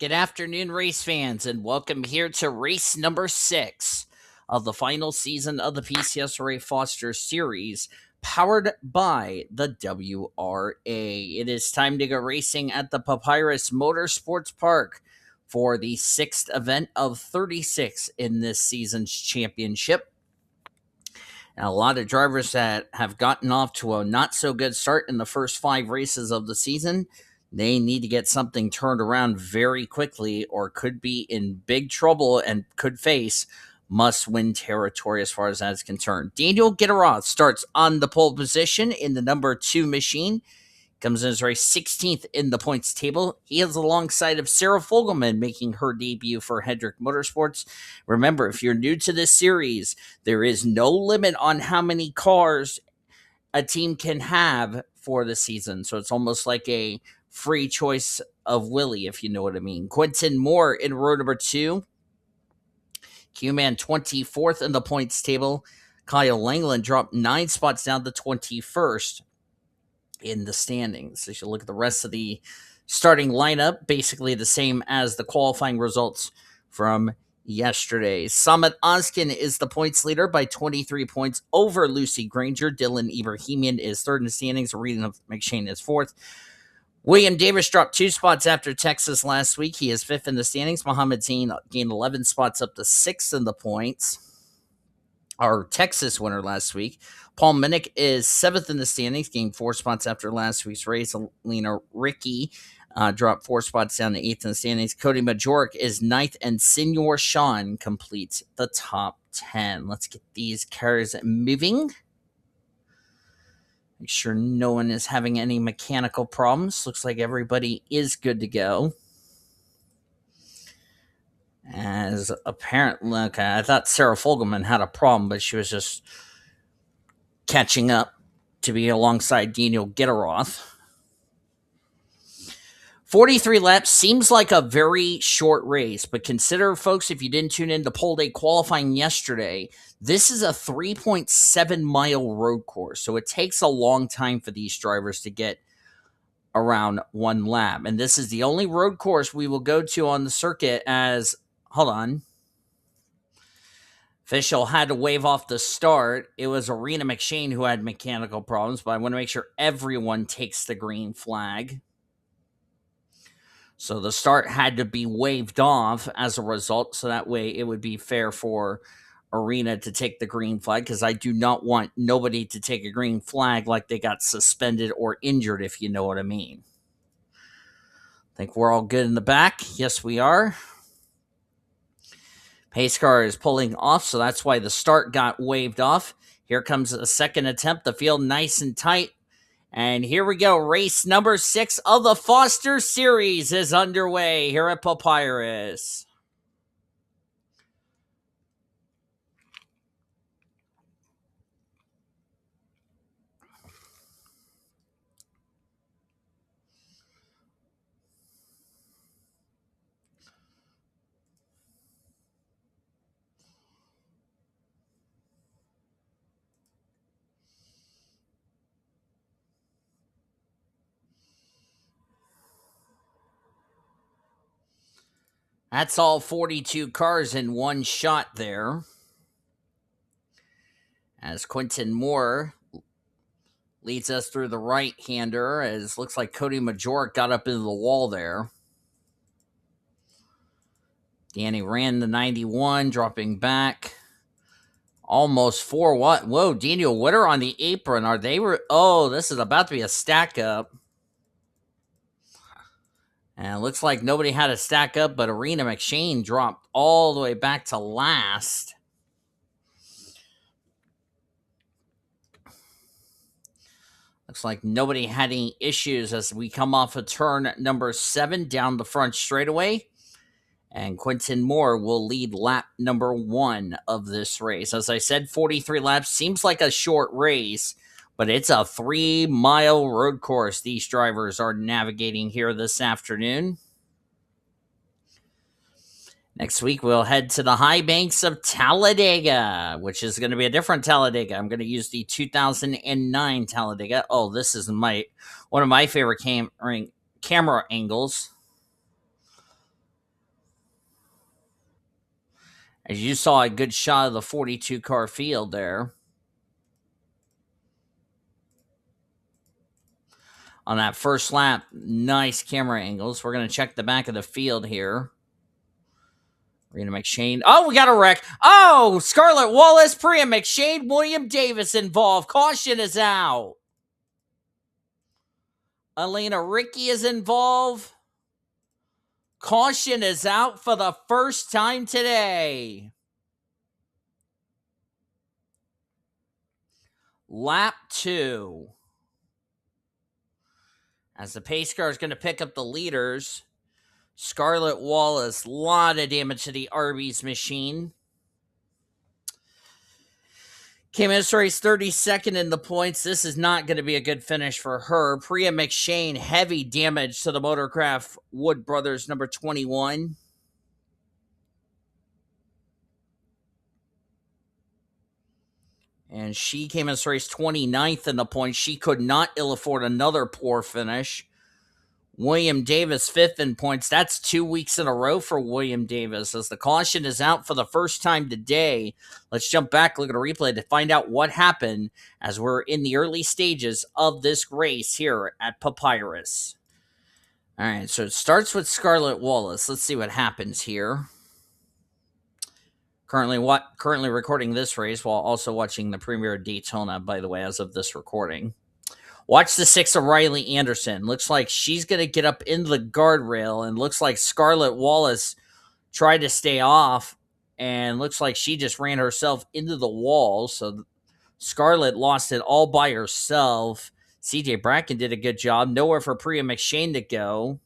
Good afternoon, race fans, and welcome here to race number 6 of the final season of the PCSRA Foster Series, powered by the WRA. It is time to go racing at the Papyrus Motorsports Park for the 6th event of 36 in this season's championship. And a lot of drivers that have gotten off to a not so good start in the first 5 races of the season, they need to get something turned around very quickly or could be in big trouble and could face must-win territory as far as that is concerned. Daniel Gitirokh starts on the pole position in the number 2 machine. Comes in his race 16th in the points table. He is alongside of Sarah Fogelman making her debut for Hendrick Motorsports. Remember, if you're new to this series, there is no limit on how many cars a team can have for the season. So it's almost like a free choice of Willie, if you know what I mean. Quentin Moore in row number 2. Q-Man 24th in the points table. Kyle Langland dropped 9 spots down to 21st in the standings. As you look at the rest of the starting lineup, basically the same as the qualifying results from yesterday. S Ozkan is the points leader by 23 points over Lucy Granger. D Ebrahimian is third in the standings. A McShane is fourth. William Davis dropped 2 spots after Texas last week. He is 5th in the standings. M Zain gained 11 spots up to 6th in the points. Our Texas winner last week. P Minnick is 7th in the standings, gained 4 spots after last week's race. E Ricci dropped 4 spots down to 8th in the standings. C Magouryk is 9th, and Senior Sean completes the top 10. Let's get these cars moving. Make sure no one is having any mechanical problems. Looks like everybody is good to go. As apparently, okay, I thought Sarah Fogelman had a problem, but she was just catching up to be alongside Daniel Gitirokh. 43 laps seems like a very short race, but consider, folks, if you didn't tune in to pole day qualifying yesterday, this is a 3.7-mile road course, so it takes a long time for these drivers to get around one lap. And this is the only road course we will go to on the circuit as, hold on, official had to wave off the start. It was A McShane who had mechanical problems, but I want to make sure everyone takes the green flag. So the start had to be waved off as a result, so that way it would be fair for Arena to take the green flag, because I do not want nobody to take a green flag like they got suspended or injured, if you know what I mean. I think we're all good in the back. Yes, we are. Pace car is pulling off, so that's why the start got waved off. Here comes a second attempt. The field nice and tight. And here we go. Race number 6 of the Foster Series is underway here at Papyrus. That's all 42 cars in one shot there. As Quentin Moore leads us through the right-hander, as looks like C Magouryk got up into the wall there. Danny ran the 91, dropping back. Almost 4 what? Whoa, Daniel Witter on the apron. Are they? Oh, this is about to be a stack up. And it looks like nobody had a stack up, but Arena McShane dropped all the way back to last. Looks like nobody had any issues as we come off of turn number 7 down the front straightaway. And Quentin Moore will lead lap number 1 of this race. As I said, 43 laps seems like a short race, but it's a 3-mile road course these drivers are navigating here this afternoon. Next week, we'll head to the high banks of Talladega, which is going to be a different Talladega. I'm going to use the 2009 Talladega. Oh, this is one of my favorite camera angles. As you saw a good shot of the 42 car field there. On that first lap, nice camera angles. We're going to check the back of the field here. Rena McShane. Oh, we got a wreck. Oh, Scarlett Wallace, Priya McShane, William Davis involved. Caution is out. Elena Ricci is involved. Caution is out for the first time today. Lap 2. As the pace car is going to pick up the leaders. Scarlett Wallace, a lot of damage to the Arby's machine. Came in this race 32nd in the points. This is not going to be a good finish for her. Priya McShane, heavy damage to the Motorcraft Wood Brothers, number 21. And she came in this race 29th in the points. She could not ill afford another poor finish. William Davis, 5th in points. That's 2 weeks in a row for William Davis as the caution is out for the first time today. Let's jump back, look at a replay to find out what happened as we're in the early stages of this race here at Papyrus. All right, so it starts with Scarlett Wallace. Let's see what happens here. Currently recording this race while also watching the premiere of Daytona, by the way, as of this recording. Watch the 6 of Riley Anderson. Looks like she's going to get up into the guardrail, and looks like Scarlett Wallace tried to stay off, and looks like she just ran herself into the wall. So Scarlett lost it all by herself. CJ Bracken did a good job. Nowhere for Priya McShane to go.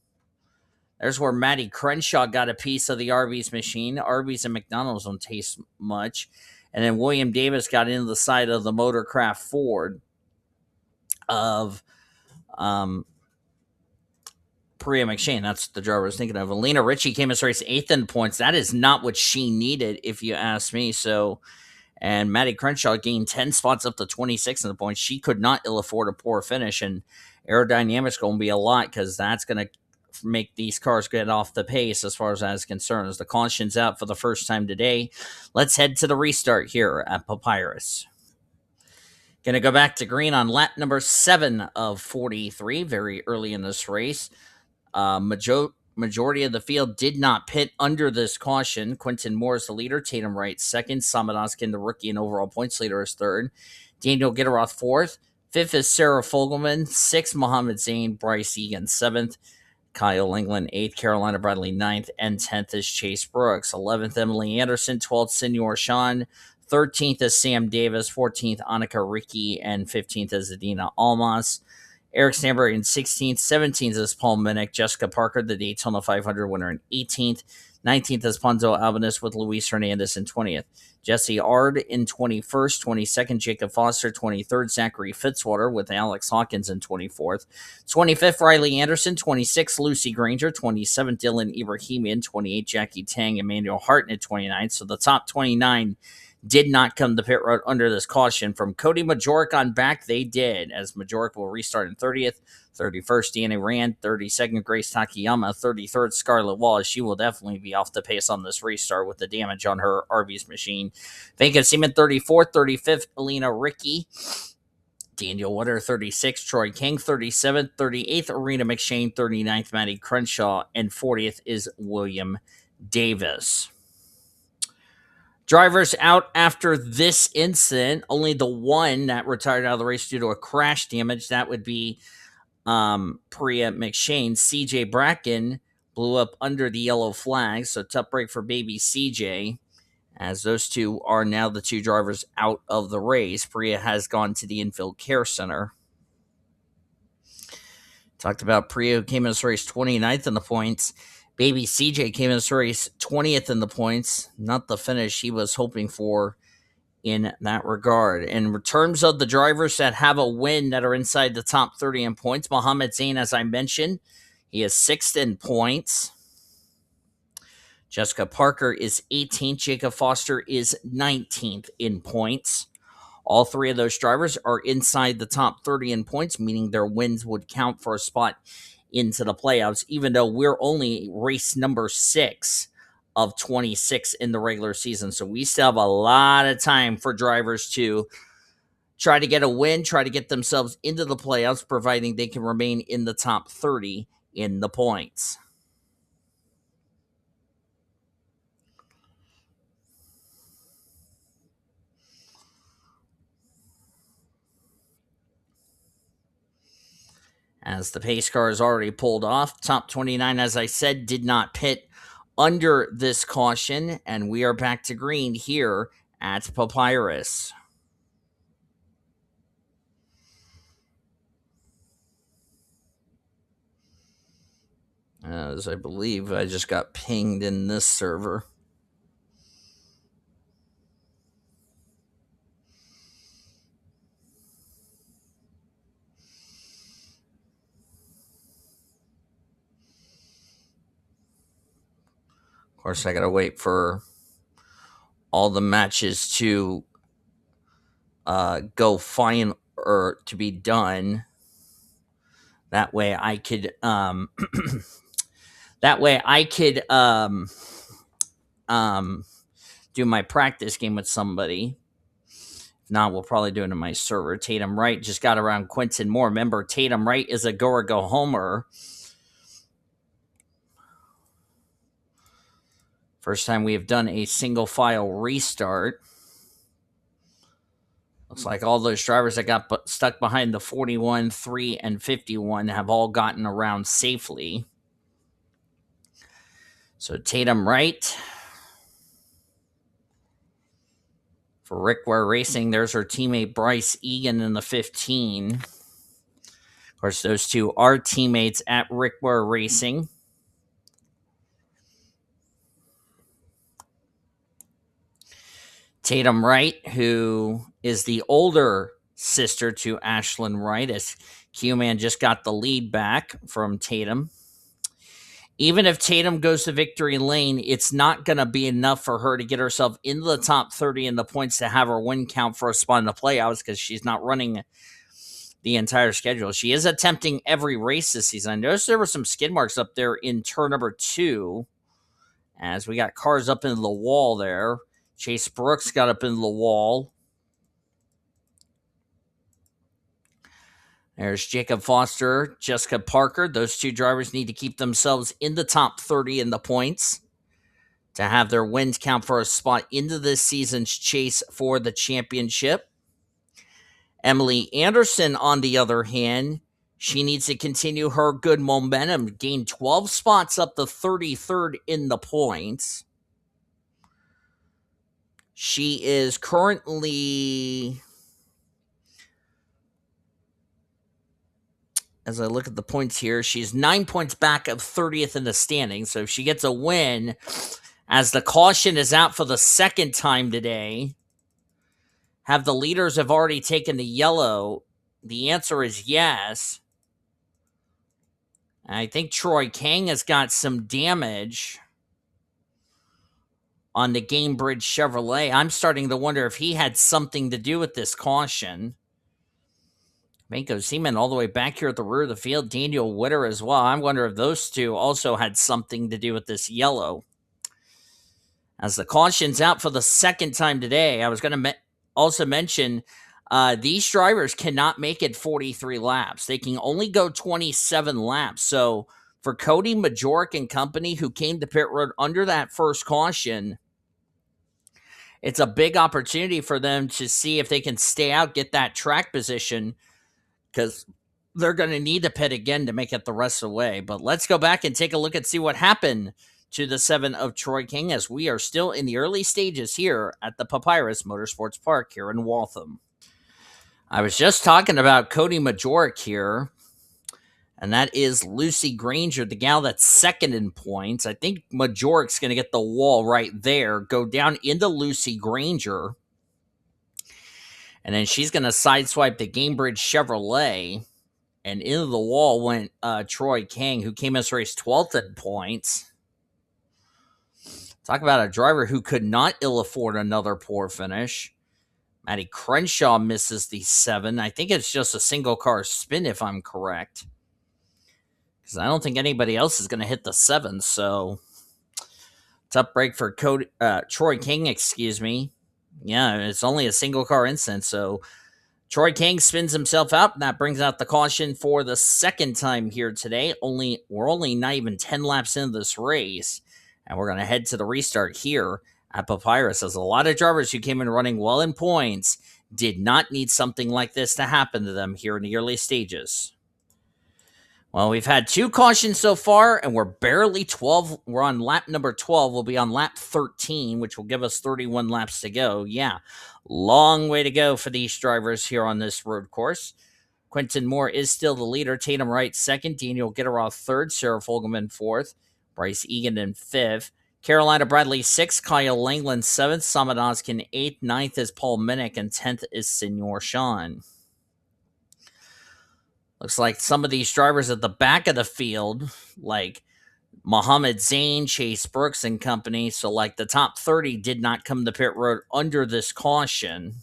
There's where Maddie Crenshaw got a piece of the Arby's machine. Arby's and McDonald's don't taste much. And then William Davis got into the side of the Motorcraft Ford of Priya McShane. That's the driver I was thinking of. Elena Ricci came in race 8th in points. That is not what she needed, if you ask me. So, and Maddie Crenshaw gained 10 spots up to 26 in the points. She could not ill afford a poor finish, and aerodynamics going to be a lot because that's going to make these cars get off the pace as far as that is concerned. As the caution's out for the first time today, let's head to the restart here at Papyrus. Going to go back to green on lap number 7 of 43, very early in this race. Majority of the field did not pit under this caution. Quentin Moore is the leader. Tatum Wright second. Sam Ozkan, the rookie and overall points leader, is third. Daniel Gitirokh fourth. Fifth is Sarah Fogelman. Sixth, Mohammed Zain. Bryce Egan seventh. Kyle England 8th, Carolina Bradley 9th, and 10th is Chase Brooks. 11th, Emily Anderson. 12th, Senor Sean. 13th is Sam Davis. 14th, Annika Ricci. And 15th is Adina Almas. Eric Stanbury in 16th. 17th is Paul Minnick. Jessica Parker, the Daytona 500 winner, in 18th. 19th is Ponzo Albanus with Luis Hernandez in 20th. Jesse Ard in 21st. 22nd, Jacob Foster. 23rd, Zachary Fitzwater with Alex Hawkins in 24th. 25th, Riley Anderson. 26th, Lucy Grainger. 27th, Dylan Ebrahimian. 28th, Jackie Tang. Emmanuel Hartnett 29th. So the top 29 did not come to pit road under this caution. From Cody Magouryk on back, they did, as Magouryk will restart in 30th. 31st, Deanna Rand. 32nd, Grace Takayama. 33rd, Scarlett Wallace. She will definitely be off the pace on this restart with the damage on her Arby's machine. Vanka Seaman, 34th. 35th, Elena Ricci. Daniel Water, 36th. Troy King, 37th. 38th, Arena McShane. 39th, Maddie Crenshaw. And 40th is William Davis. Drivers out after this incident, only the one that retired out of the race due to a crash damage. That would be Priya McShane. CJ Bracken blew up under the yellow flag, so tough break for baby CJ, as those two are now the two drivers out of the race. Priya has gone to the infield care center. Talked about Priya, who came in this race 29th in the points. Baby CJ came in this race 20th in the points. Not the finish he was hoping for in that regard. In terms of the drivers that have a win that are inside the top 30 in points, Mohammed Zain, as I mentioned, he is 6th in points. Jessica Parker is 18th. Jacob Foster is 19th in points. All three of those drivers are inside the top 30 in points, meaning their wins would count for a spot into the playoffs, even though we're only race number 6 of 26 in the regular season. So we still have a lot of time for drivers to try to get a win, try to get themselves into the playoffs, providing they can remain in the top 30 in the points. As the pace car is already pulled off, top 29, as I said, did not pit under this caution, and we are back to green here at Papyrus. As I believe I just got pinged in this server. Of course, I gotta wait for all the matches to go fine or to be done. That way I could do my practice game with somebody. If not, we'll probably do it in my server. Tatum Wright just got around Quentin Moore. Remember, Tatum Wright is a go or go homer. First time we have done a single file restart. Looks like all those drivers that got stuck behind the 41, 3, and 51 have all gotten around safely. So Tatum Wright. For Rickware Racing, there's her teammate Bryce Egan in the 15. Of course, those two are teammates at Rickware Racing. Tatum Wright, who is the older sister to Ashlyn Wright, as Q-Man just got the lead back from Tatum. Even if Tatum goes to victory lane, it's not going to be enough for her to get herself into the top 30 in the points to have her win count for a spot in the playoffs, because she's not running the entire schedule. She is attempting every race this season. I noticed there were some skid marks up there in turn number 2, as we got cars up into the wall there. Chase Brooks got up into the wall. There's Jacob Foster, Jessica Parker. Those two drivers need to keep themselves in the top 30 in the points to have their wins count for a spot into this season's chase for the championship. Emily Andersen, on the other hand, she needs to continue her good momentum, gain 12 spots up to 33rd in the points. She is currently, as I look at the points here, she's 9 points back of 30th in the standings. So if she gets a win, as the caution is out for the second time today, have the leaders have already taken the yellow? The answer is yes. I think Troy Kang has got some damage on the Gamebridge Chevrolet. I'm starting to wonder if he had something to do with this caution. Manko Seaman all the way back here at the rear of the field. Daniel Witter as well. I wonder if those two also had something to do with this yellow. As the caution's out for the second time today, I was going to also mention these drivers cannot make it 43 laps. They can only go 27 laps. So for Cody Magouryk and company, who came to pit road under that first caution, it's a big opportunity for them to see if they can stay out, get that track position, because they're going to need to pit again to make it the rest of the way. But let's go back and take a look and see what happened to the 7 of Troy King, as we are still in the early stages here at the Papyrus Motorsports Park here in Waltham. I was just talking about Cody Magouryk here, and that is Lucy Granger, the gal that's second in points. I think Majouryk's going to get the wall right there, go down into Lucy Granger, and then she's going to sideswipe the Gamebridge Chevrolet, and into the wall went Troy Kang, who came as race 12th in points. Talk about a driver who could not ill afford another poor finish. Maddie Crenshaw misses the 7. I think it's just a single car spin, if I'm correct, because I don't think anybody else is going to hit the 7. So Tough break for Troy King, excuse me. Yeah, it's only a single car incident, so Troy King spins himself out, and that brings out the caution for the second time here today. We're only not even 10 laps into this race, and we're going to head to the restart here at Papyrus. As a lot of drivers who came in running well in points did not need something like this to happen to them here in the early stages. Well, we've had 2 cautions so far, and we're barely 12. We're on lap number 12. We'll be on lap 13, which will give us 31 laps to go. Yeah, long way to go for these drivers here on this road course. Quentin Moore is still the leader. Tatum Wright second. Daniel Gitirokh third. Sarah Fulgham fourth. Bryce Egan in fifth. Carolina Bradley sixth. Kyle Langland seventh. S Ozkan eighth. Ninth is Paul Minnick, and 10th is Senor Sean. Looks like some of these drivers at the back of the field, like Mohammed Zain, Chase Brooks, and company, so like the top 30 did not come to pit road under this caution.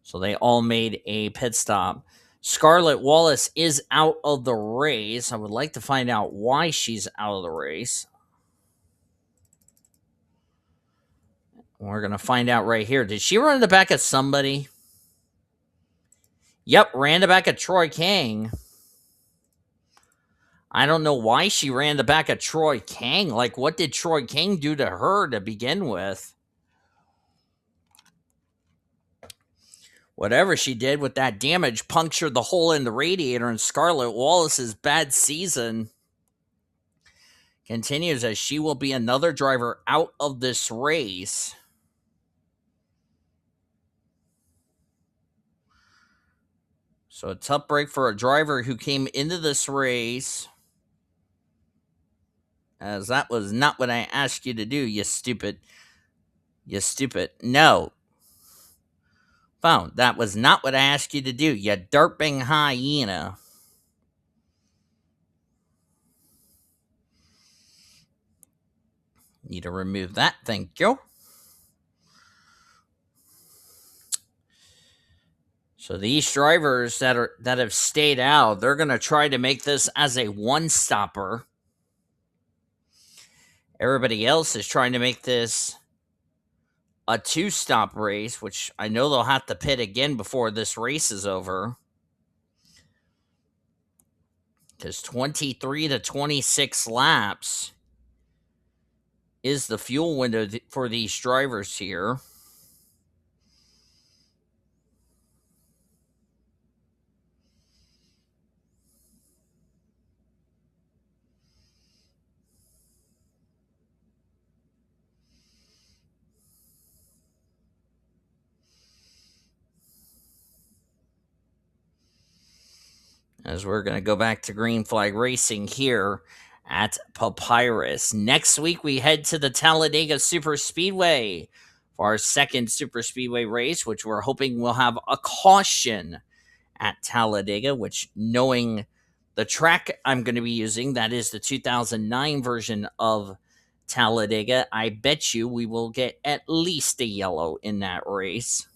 So they all made a pit stop. Scarlett Wallace is out of the race. I would like to find out why she's out of the race. We're going to find out right here. Did she run in the back of somebody? Yep, ran the back of Troy King. I don't know why she ran the back of Troy Kang. Like, what did Troy Kang do to her to begin with? Whatever she did with that damage punctured the hole in the radiator, and Scarlett Wallace's bad season continues as she will be another driver out of this race. So a tough break for a driver who came into this race, as that was not what I asked you to do, you stupid. You stupid. No. Phone, that was not what I asked you to do, you derping hyena. Need to remove that, thank you. So these drivers that have stayed out, they're going to try to make this as a one-stopper. Everybody else is trying to make this a two-stop race, which I know they'll have to pit again before this race is over. Because 23 to 26 laps is the fuel window for these drivers here. As we're going to go back to green flag racing here at Papyrus. Next week, we head to the Talladega Super Speedway for our second Super Speedway race, which we're hoping will have a caution at Talladega, which, knowing the track I'm going to be using, that is the 2009 version of Talladega, I bet you we will get at least a yellow in that race,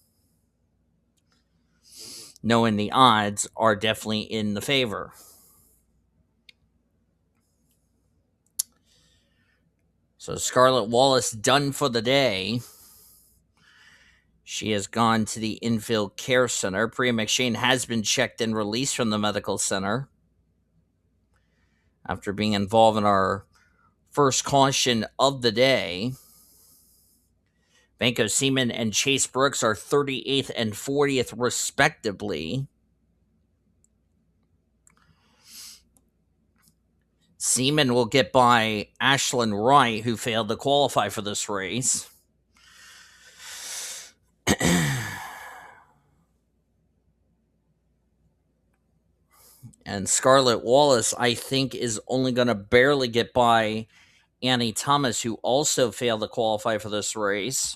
knowing the odds are definitely in the favor. So Scarlett Wallace done for the day. She has gone to the infield care center. P McShane has been checked and released from the medical center after being involved in our first caution of the day. Banco Seaman and Chase Brooks are 38th and 40th, respectively. Seaman will get by Ashlyn Wright, who failed to qualify for this race. And Scarlett Wallace, I think, is only going to barely get by Annie Thomas, who also failed to qualify for this race.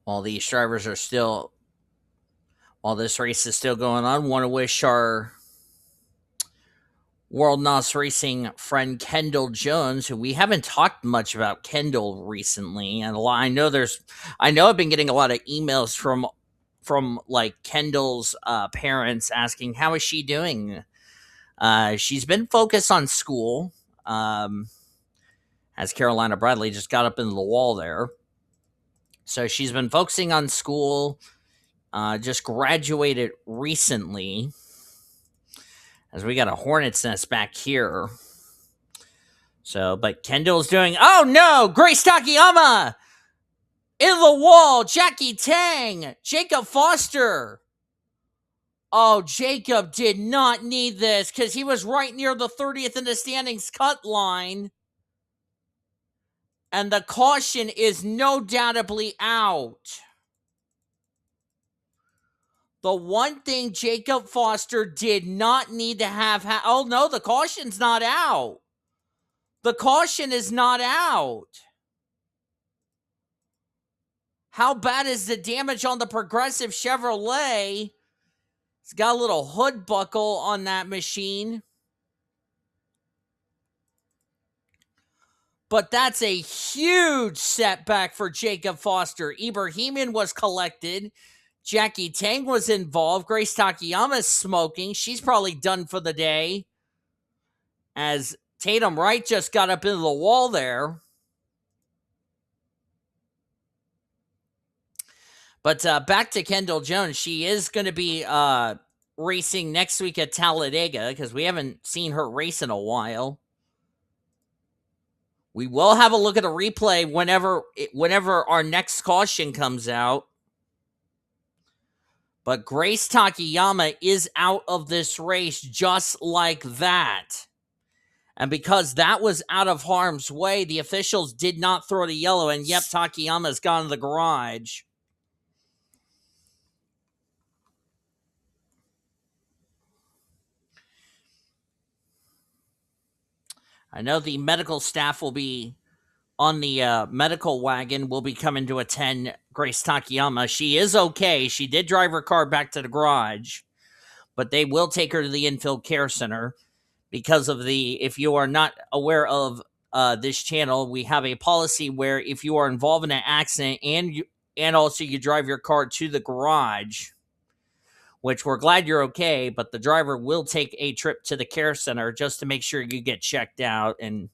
While these drivers are still, while this race is still going on, want to wish our World NOS Racing friend Kendall Jones, who we haven't talked much about Kendall recently, and I know I've been getting a lot of emails from like Kendall's parents asking how is she doing. She's been focused on school, as Carolina Bradley just got up into the wall there. So she's been focusing on school. Just graduated recently. As we got a hornet's nest back here. So, but Kendall's doing, oh no, Grace Takayama in the wall, Jackie Tang, Jacob Foster. Oh, Jacob did not need this because he was right near the 30th in the standings cut line. And the caution is no doubtably out. The one thing Jacob Foster did not need to have, oh no, the caution's not out. The caution is not out. How bad is the damage on the Progressive Chevrolet? It's got a little hood buckle on that machine. But that's a huge setback for Jacob Foster. Ebrahimian was collected. Jackie Tang was involved. Grace Takayama's smoking. She's probably done for the day. As Tatum Wright just got up into the wall there. But back to Kendall Jones. She is going to be racing next week at Talladega because we haven't seen her race in a while. We will have a look at a replay whenever our next caution comes out. But Grace Takayama is out of this race just like that. And because that was out of harm's way, the officials did not throw the yellow. And yep, Takayama's gone to the garage. I know the medical staff will be on the medical wagon, will be coming to attend Grace Takayama. She is okay. She did drive her car back to the garage, but they will take her to the infield care center because of if you are not aware of this channel, we have a policy where if you are involved in an accident and also you drive your car to the garage, which we're glad you're okay, but the driver will take a trip to the care center just to make sure you get checked out. And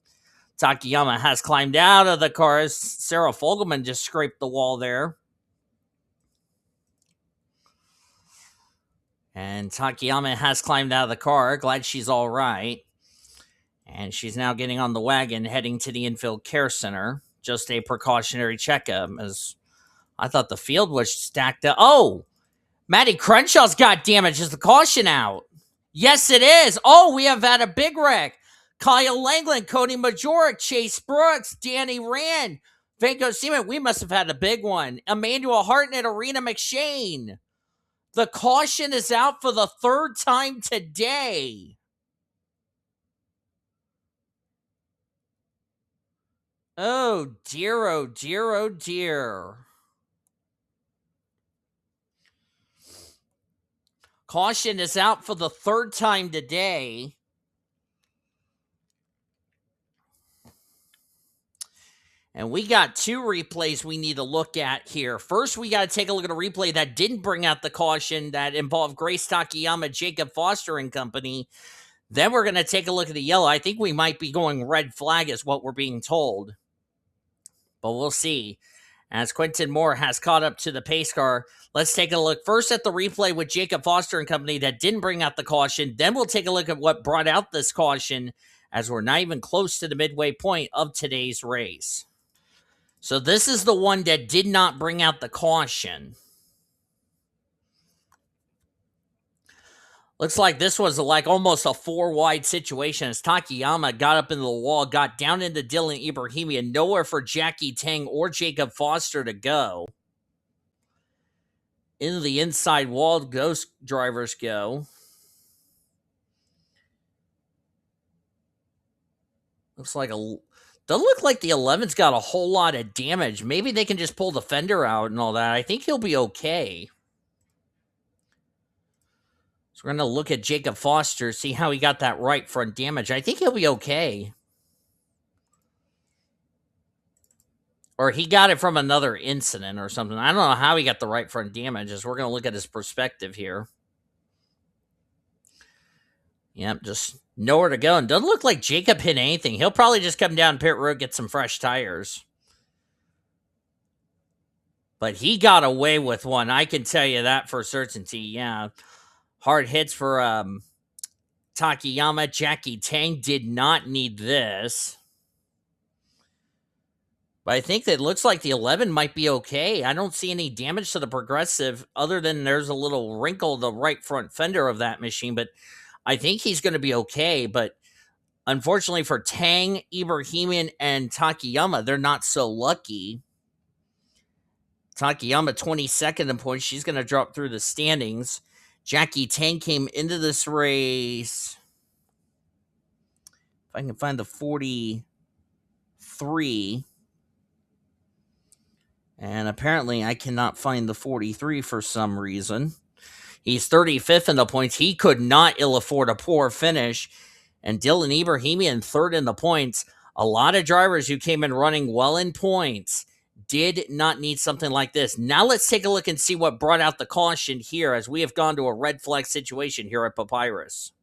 Takayama has climbed out of the car. Sarah Fogelman just scraped the wall there. And Takayama has climbed out of the car. Glad she's all right. And she's now getting on the wagon, heading to the infield care center. Just a precautionary checkup, as I thought the field was stacked up. Oh! Matty Crenshaw's got damage. Is the caution out? Yes, it is. Oh, we have had a big wreck. Kyle Langland, Cody Magouryk, Chase Brooks, Danny Rand, Vanko Seaman. We must have had a big one. Emmanuel Hartnett, Arena McShane. The caution is out for the third time today. Oh, dear, oh, dear, oh, dear. Caution is out for the third time today. And we got two replays we need to look at here. First, we got to take a look at a replay that didn't bring out the caution that involved Grace Takayama, Jacob Foster and company. Then we're going to take a look at the yellow. I think we might be going red flag is what we're being told. But we'll see. As Quentin Moore has caught up to the pace car, let's take a look first at the replay with Jacob Foster and company that didn't bring out the caution. Then we'll take a look at what brought out this caution, as we're not even close to the midway point of today's race. So this is the one that did not bring out the caution. Looks like this was like almost a four-wide situation as Takayama got up into the wall, got down into Dylan Ebrahimian, nowhere for Jackie Tang or Jacob Foster to go. Into the inside wall, ghost drivers go. Looks like doesn't look like the 11's got a whole lot of damage. Maybe they can just pull the fender out and all that. I think he'll be okay. So we're going to look at Jacob Foster, see how he got that right front damage. I think he'll be okay. Or he got it from another incident or something. I don't know how he got the right front damage, as we're going to look at his perspective here. Yep, just nowhere to go. And doesn't look like Jacob hit anything. He'll probably just come down pit road, get some fresh tires. But he got away with one. I can tell you that for certainty. Yeah. Hard hits for Takayama. Jackie Tang did not need this. But I think that it looks like the 11 might be okay. I don't see any damage to the progressive other than there's a little wrinkle in the right front fender of that machine. But I think he's going to be okay. But unfortunately for Tang, Ebrahimian, and Takayama, they're not so lucky. Takayama 22nd in points. She's going to drop through the standings. Jackie Tang came into this race. If I can find the 43. And apparently I cannot find the 43 for some reason. He's 35th in the points. He could not ill afford a poor finish. And Dylan Ebrahimian third in the points. A lot of drivers who came in running well in points did not need something like this. Now let's take a look and see what brought out the caution here, as we have gone to a red flag situation here at Papyrus.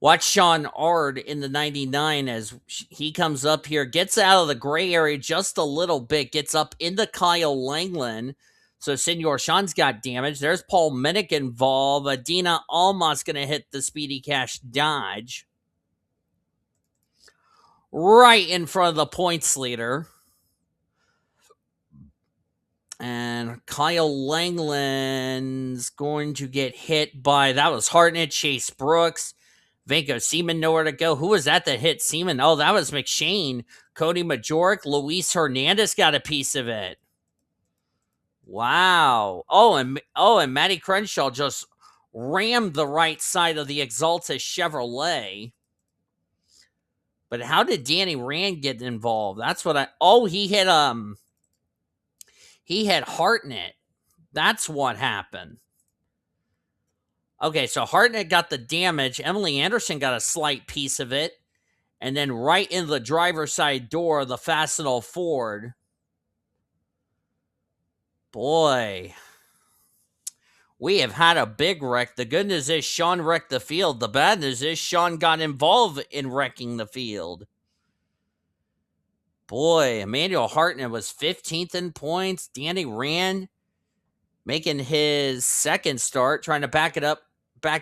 Watch Sean Ard in the 99 as he comes up here, gets out of the gray area just a little bit, gets up into Kyle Langland. So Senor Sean's got damage. There's Paul Minnick involved. Adina Almas going to hit the Speedy Cash dodge. Right in front of the points leader. And Kyle Langland's going to get hit by, that was Hartnett, Chase Brooks. Vanko Seaman nowhere to go. Who was that hit Seaman? Oh, that was McShane. Cody Magouryk. Luis Hernandez got a piece of it. Wow. Oh, and Matty Crenshaw just rammed the right side of the Exalta Chevrolet. But how did Danny Rand get involved? That's what he hit Hartnett. That's what happened. Okay, so Hartnett got the damage. Emily Anderson got a slight piece of it. And then right in the driver's side door, the Fastenal Ford. Boy, we have had a big wreck. The good news is Sean wrecked the field. The bad news is Sean got involved in wrecking the field. Boy, Emmanuel Hartnett was 15th in points. Danny Rand making his second start, trying to back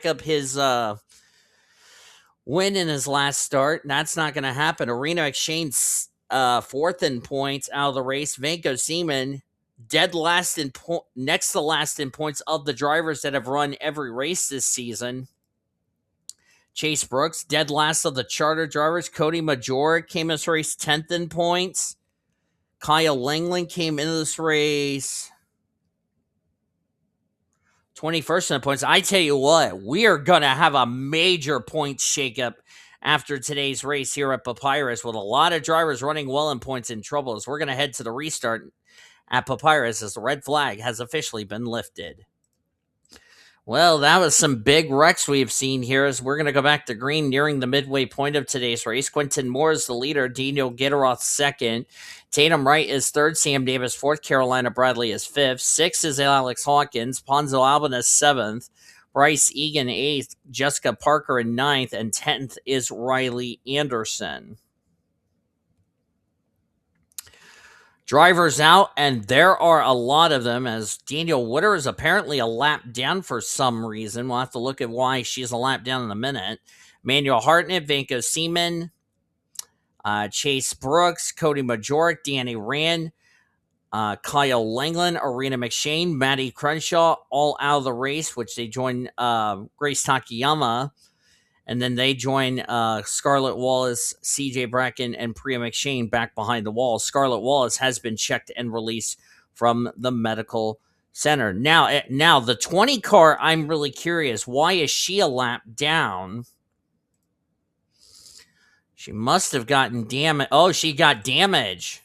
up his win in his last start. And that's not going to happen. Arena Exchange fourth in points out of the race. Vanko Seaman dead last in next to last in points of the drivers that have run every race this season. Chase Brooks dead last of the charter drivers. Cody Magouryk came in this race 10th in points. Kyle Langland came into this race 21st in points. I tell you what, we are going to have a major points shakeup after today's race here at Papyrus, with a lot of drivers running well in points in trouble, as we're going to head to the restart at Papyrus as the red flag has officially been lifted. Well, that was some big wrecks we've seen here, as we're going to go back to green nearing the midway point of today's race. Quentin Moore is the leader. D Gitirokh second. Tatum Wright is third. Sam Davis fourth. Carolina Bradley is fifth. Sixth is Alex Hawkins. Ponzo Albanus seventh. Bryce Egan eighth. Jessica Parker in ninth. And 10th is Riley Andersen. Drivers out, and there are a lot of them, as Daniel Wooder is apparently a lap down for some reason. We'll have to look at why she's a lap down in a minute. Manuel Hartnett, Vanko Seaman, Chase Brooks, Cody Magouryk, Danny Rand, Kyle Langland, Arena McShane, Matty Crenshaw, all out of the race, which they join Grace Takayama. And then they join Scarlett Wallace, CJ Bracken, and Priya McShane back behind the wall. Scarlett Wallace has been checked and released from the medical center. Now the 20 car, I'm really curious. Why is she a lap down? She must have gotten damage. Oh, she got damage.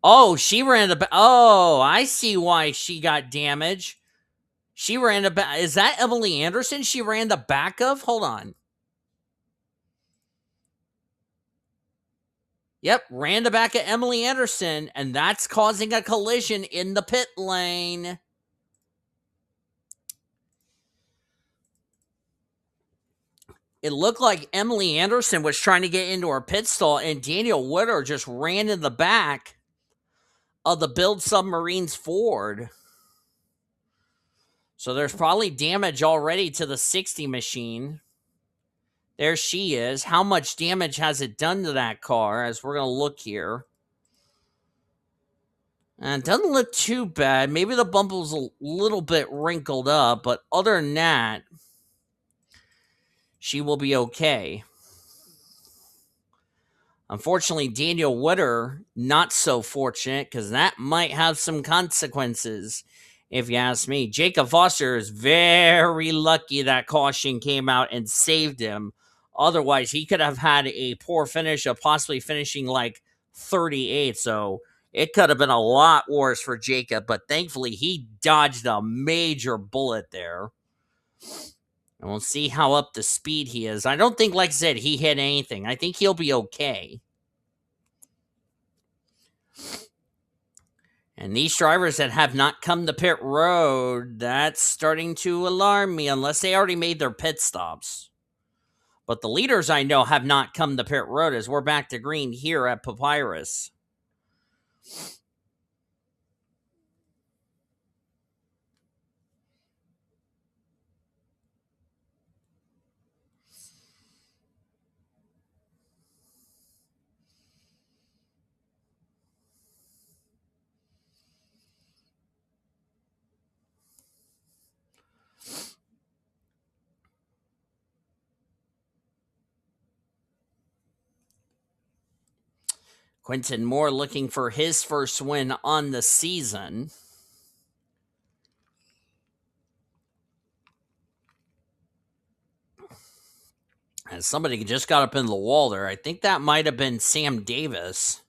Oh, she ran the... Oh, I see why she got damage. She ran the back. Is that Emily Andersen she ran the back of? Hold on. Yep, ran the back of Emily Andersen, and that's causing a collision in the pit lane. It looked like Emily Andersen was trying to get into her pit stall, and Daniel Witter just ran in the back of the Build Submarines Ford. So there's probably damage already to the 60 machine. There she is. How much damage has it done to that car? As we're going to look here. And it doesn't look too bad. Maybe the bumple's a little bit wrinkled up, but other than that, she will be okay. Unfortunately, Daniel Witter, not so fortunate, because that might have some consequences, if you ask me. Jacob Foster is very lucky that caution came out and saved him. Otherwise, he could have had a poor finish of possibly finishing like 38. So it could have been a lot worse for Jacob, but thankfully he dodged a major bullet there. And we'll see how up to speed he is. I don't think, like I said, he hit anything. I think he'll be okay. And these drivers that have not come to pit road, that's starting to alarm me, unless they already made their pit stops. But the leaders I know have not come to pit road, as we're back to green here at Papyrus. Quentin Moore looking for his first win on the season. And somebody just got up in the wall there. I think that might have been Sam Davis.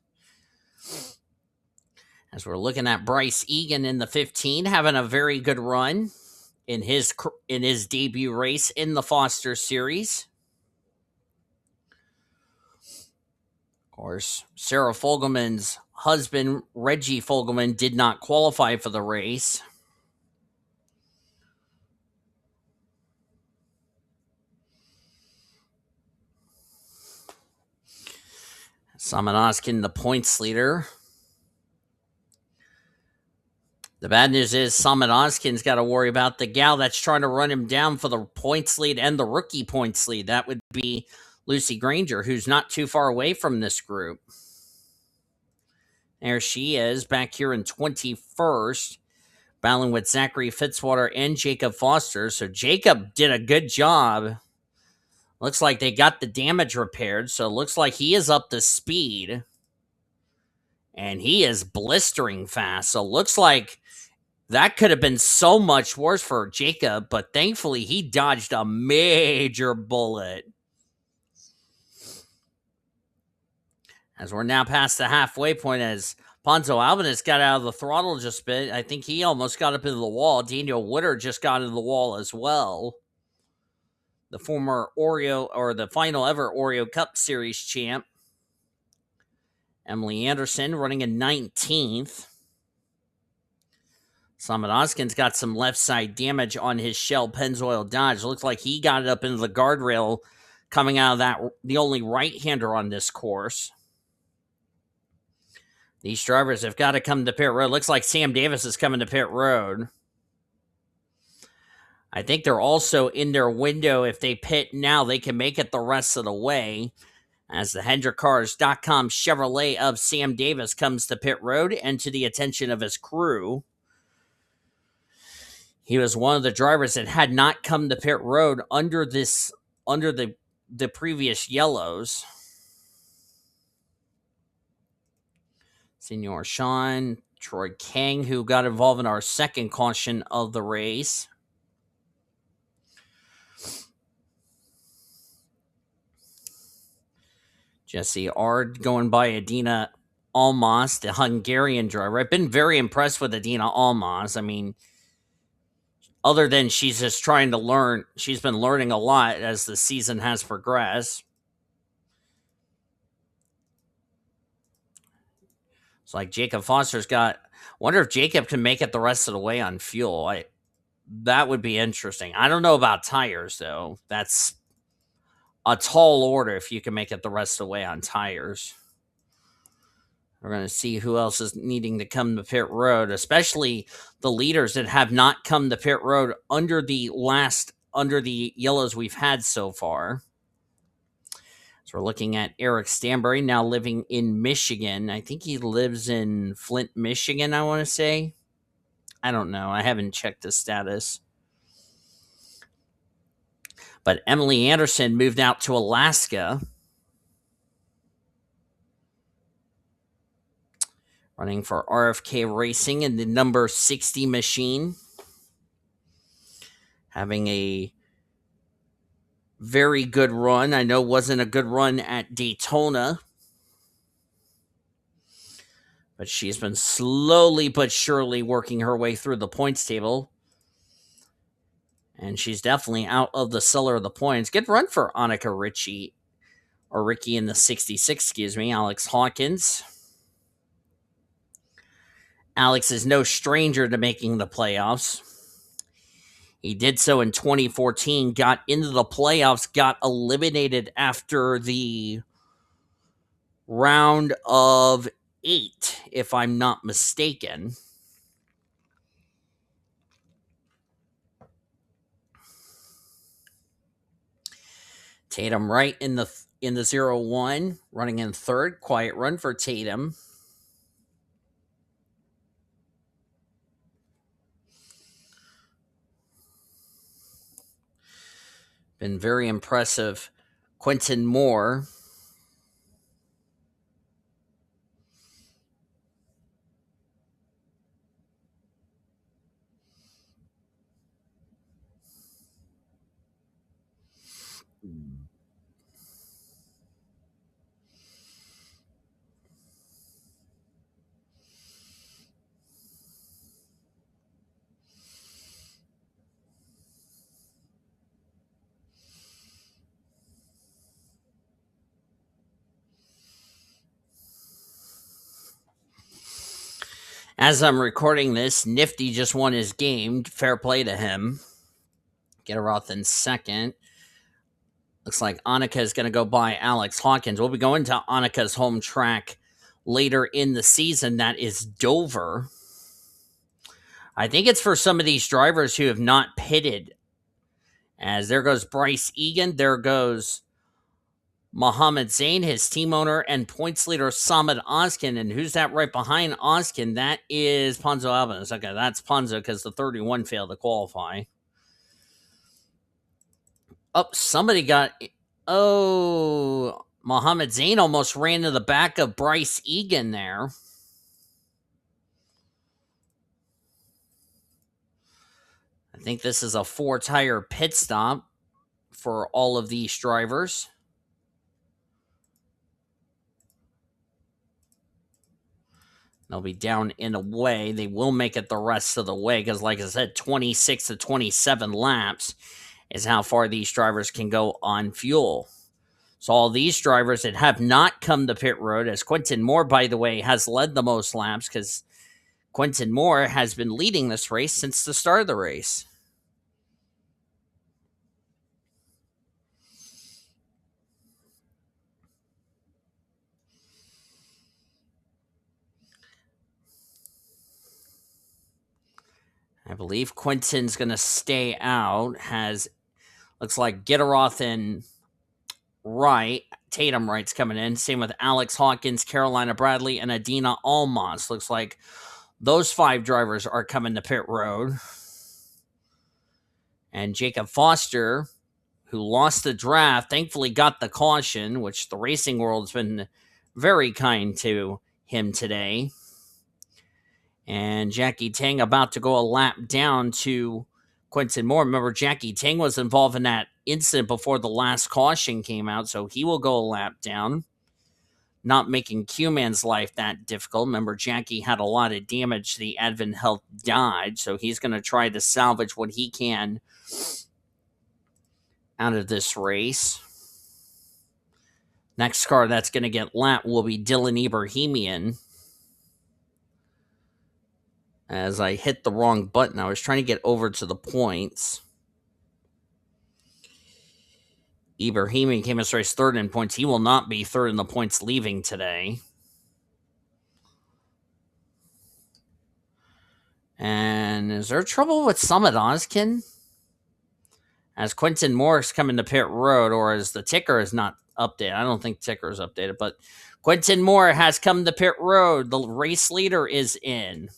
As we're looking at Bryce Egan in the 15, having a very good run in his debut race in the Foster Series. Of course, Sarah Fogelman's husband, Reggie Fogelman, did not qualify for the race. Simon Oskin, the points leader. The bad news is Simon Oskin's got to worry about the gal that's trying to run him down for the points lead and the rookie points lead. That would be Lucy Grainger, who's not too far away from this group. There she is, back here in 21st, battling with Zachary Fitzwater and Jacob Foster. So Jacob did a good job. Looks like they got the damage repaired, so it looks like he is up to speed. And he is blistering fast, so looks like that could have been so much worse for Jacob, but thankfully he dodged a major bullet. As we're now past the halfway point, as Ponzo Albanus got out of the throttle just a bit, I think he almost got up into the wall. Daniel Witter just got into the wall as well. The former Oreo, or the final ever Oreo Cup Series champ. Emily Andersen running in 19th. Simon Oskin's got some left side damage on his Shell Pennzoil Dodge. Looks like he got it up into the guardrail coming out of that, the only right-hander on this course. These drivers have got to come to pit road. Looks like Sam Davis is coming to pit road. I think they're also in their window. If they pit now, they can make it the rest of the way. As the HendrickCars.com Chevrolet of Sam Davis comes to pit road and to the attention of his crew. He was one of the drivers that had not come to pit road under the previous yellows. Senor Sean, Troy Kang, who got involved in our second caution of the race. Jesse Ard going by Adina Almas, the Hungarian driver. I've been very impressed with Adina Almas. I mean, Other than she's just trying to learn. She's been learning a lot as the season has progressed. It's like Jacob Foster's got. Wonder if Jacob can make it the rest of the way on fuel. That would be interesting. I don't know about tires though. That's a tall order if you can make it the rest of the way on tires. We're going to see who else is needing to come to pit road, especially the leaders that have not come to pit road under the yellows we've had so far. So we're looking at Eric Stanbury, now living in Michigan. I think he lives in Flint, Michigan, I want to say. I don't know. I haven't checked the status. But Emily Andersen moved out to Alaska. Running for RFK Racing in the number 60 machine. Having a very good run. I know it wasn't a good run at Daytona. But she's been slowly but surely working her way through the points table. And she's definitely out of the cellar of the points. Good run for Annika Ricci. Or Ricky in the 66, excuse me. Alex Hawkins. Alex is no stranger to making the playoffs. He did so in 2014, got into the playoffs, got eliminated after the round of 8, if I'm not mistaken. Tatum right in the 0-1, running in third. Quiet run for Tatum. Been very impressive. Quentin Moore. As I'm recording this, Nifty just won his game. Fair play to him. Gitirokh in second. Looks like Annika is going to go by Alex Hawkins. We'll be going to Annika's home track later in the season. That is Dover. I think it's for some of these drivers who have not pitted. As there goes Bryce Egan. There goes Mohammed Zain, his team owner, and points leader Samad Ozkan. And who's that right behind Ozkan? That is Ponzo Albanus. Okay, that's Ponzo because the 31 failed to qualify. Oh, somebody got... Oh, Mohammed Zain almost ran to the back of Bryce Egan there. I think this is a 4-tire pit stop for all of these drivers. They'll be down in a way. They will make it the rest of the way because, like I said, 26 to 27 laps is how far these drivers can go on fuel. So all these drivers that have not come to pit road, as Quentin Moore, by the way, has led the most laps because Quentin Moore has been leading this race since the start of the race. I believe Quentin's going to stay out. Looks like Gitirokh and Wright. Tatum Wright's coming in. Same with Alex Hawkins, Carolina Bradley, and Adina Almas. Looks like those 5 drivers are coming to pit road. And Jacob Foster, who lost the draft, thankfully got the caution, which the racing world's been very kind to him today. And Jackie Tang about to go a lap down to Quentin Moore. Remember, Jackie Tang was involved in that incident before the last caution came out, so he will go a lap down. not making Q-Man's life that difficult. Remember, Jackie had a lot of damage to the Advent Health Dodge, so he's going to try to salvage what he can out of this race. Next car that's going to get lapped will be D Ebrahimian. As I hit the wrong button, I was trying to get over to the points. Ebrahimian came as race third in points. He will not be third in the points leaving today. And is there trouble with Summit Ozkan? As Quentin Morris coming to pit road, or as the ticker is not updated. I don't think ticker is updated, but Quentin Moore has come to pit road. The race leader is in.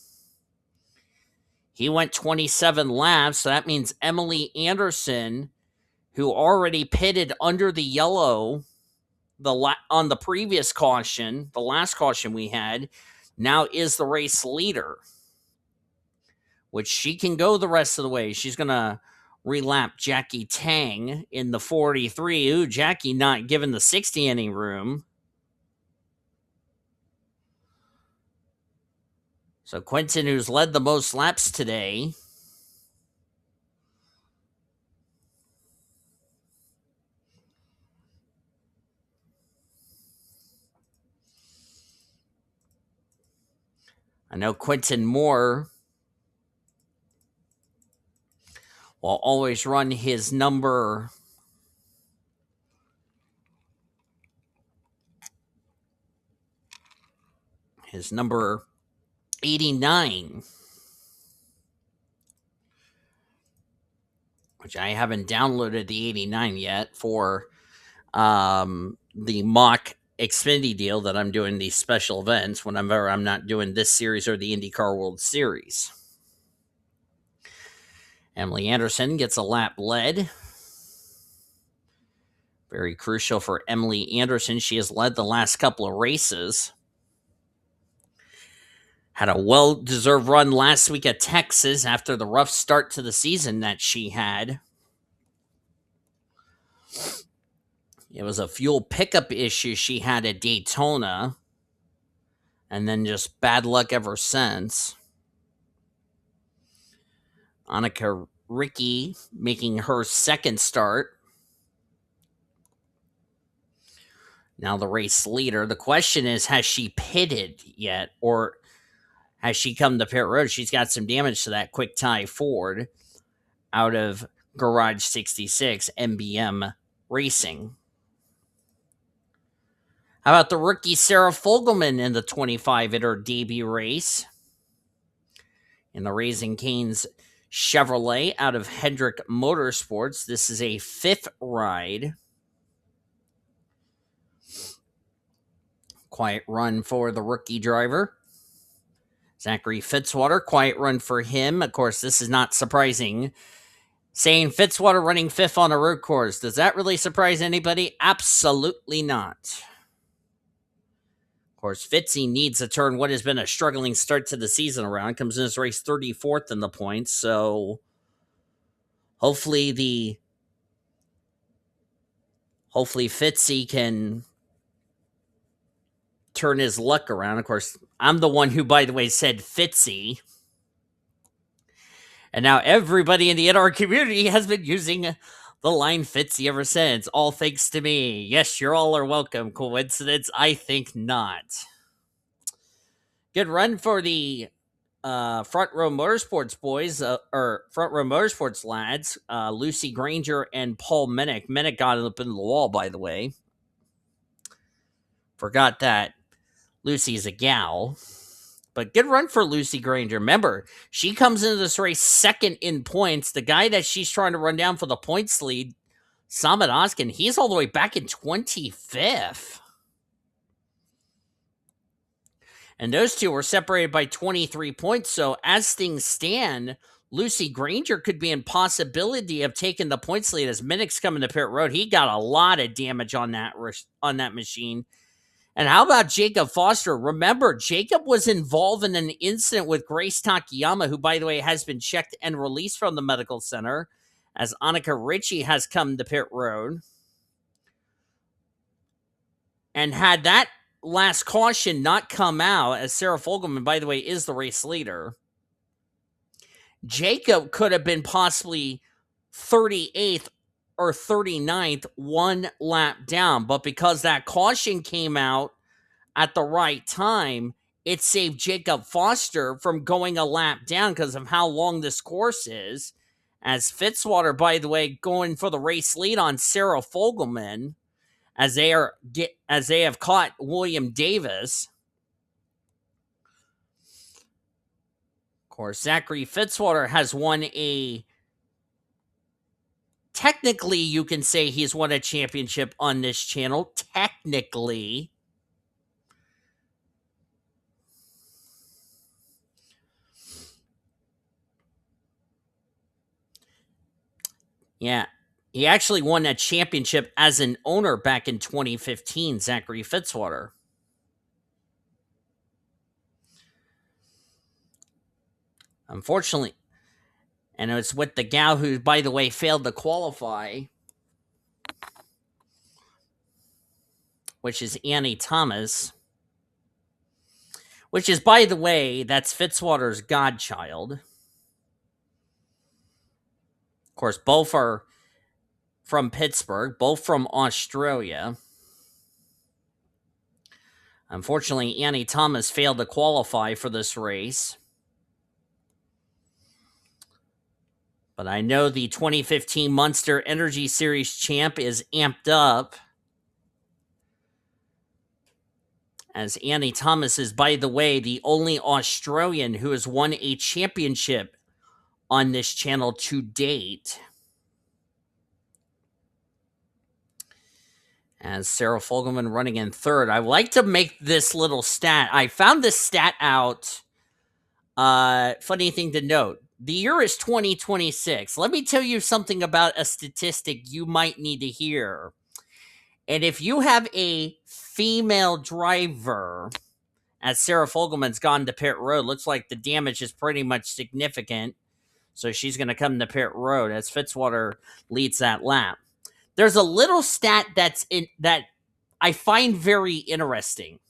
He went 27 laps, so that means Emily Andersen, who already pitted under the yellow on the previous caution, the last caution we had, now is the race leader, which she can go the rest of the way. She's going to relap Jackie Tang in the 43. Ooh, Jackie not given the 60 any room. So Quentin, who's led the most laps today, I know Quentin Moore will always run his number his number 89, which I haven't downloaded the 89 yet for the mock Xfinity deal that I'm doing, these special events whenever I'm not doing this series or the IndyCar World Series. Emily Andersen gets a lap led. Very crucial for Emily Andersen. She has led the last couple of races. Had a well-deserved run last week at Texas after the rough start to the season that she had. It was a fuel pickup issue she had at Daytona, and then just bad luck ever since. A Ricci making her second start. Now the race leader. The question is, has she pitted yet, or has she come to pit road? She's got some damage to that quick tie Ford out of Garage 66 MBM Racing. How about the rookie Sarah Fogelman in the 25 at her debut race? In the Raising Cane's Chevrolet out of Hendrick Motorsports. This is a fifth ride. Quiet run for the rookie driver. Zachary Fitzwater, quiet run for him. Of course, this is not surprising. Saying Fitzwater running fifth on a road course. Does that really surprise anybody? Absolutely not. Of course, Fitzy needs to turn what has been a struggling start to the season around. Comes in this race 34th in the points, so hopefully Fitzy can turn his luck around. Of course, I'm the one who, by the way, said Fitzy. And now everybody in the NR community has been using the line Fitzy ever since. All thanks to me. Yes, you all are welcome. Coincidence? I think not. Good run for the Front Row Motorsports boys, or Front Row Motorsports lads, Lucy Grainger and Paul Minnick. Minnick got up into the wall, by the way. Forgot that Lucy's a gal. But good run for Lucy Grainger. Remember, she comes into this race second in points. The guy that she's trying to run down for the points lead, Summit Ozkan, he's all the way back in 25th. And those two were separated by 23 points. So as things stand, Lucy Grainger could be in possibility of taking the points lead as Minnick's coming to pit road. He got a lot of damage on that machine. And how about Jacob Foster? Remember, Jacob was involved in an incident with Grace Takayama, who, by the way, has been checked and released from the medical center, as E Ricci has come to pit road. And had that last caution not come out, as Sarah Fogelman, by the way, is the race leader, Jacob could have been possibly 38th or 39th, one lap down. But because that caution came out at the right time, it saved Jacob Foster from going a lap down because of how long this course is. As Fitzwater, by the way, going for the race lead on Sarah Fogelman, as they have caught William Davis. Of course, Zachary Fitzwater has won technically, you can say he's won a championship on this channel. Technically. Yeah. He actually won that championship as an owner back in 2015, Zachary Fitzwater. Unfortunately, and it's with the gal who, by the way, failed to qualify, which is Annie Thomas, which is, by the way, that's Fitzwater's godchild. Of course, both are from Pittsburgh, both from Australia. Unfortunately, Annie Thomas failed to qualify for this race. But I know the 2015 Monster Energy Series champ is amped up, as Annie Thomas is, by the way, the only Australian who has won a championship on this channel to date. As Sarah Fogelman running in third. I would like to make this little stat. I found this stat out. Funny thing to note. The year is 2026. Let me tell you something about a statistic you might need to hear. And if you have a female driver, as Sarah Fogelman's gone to pit road, looks like the damage is pretty much significant. So she's going to come to pit road as Fitzwater leads that lap. There's a little stat that I find very interesting.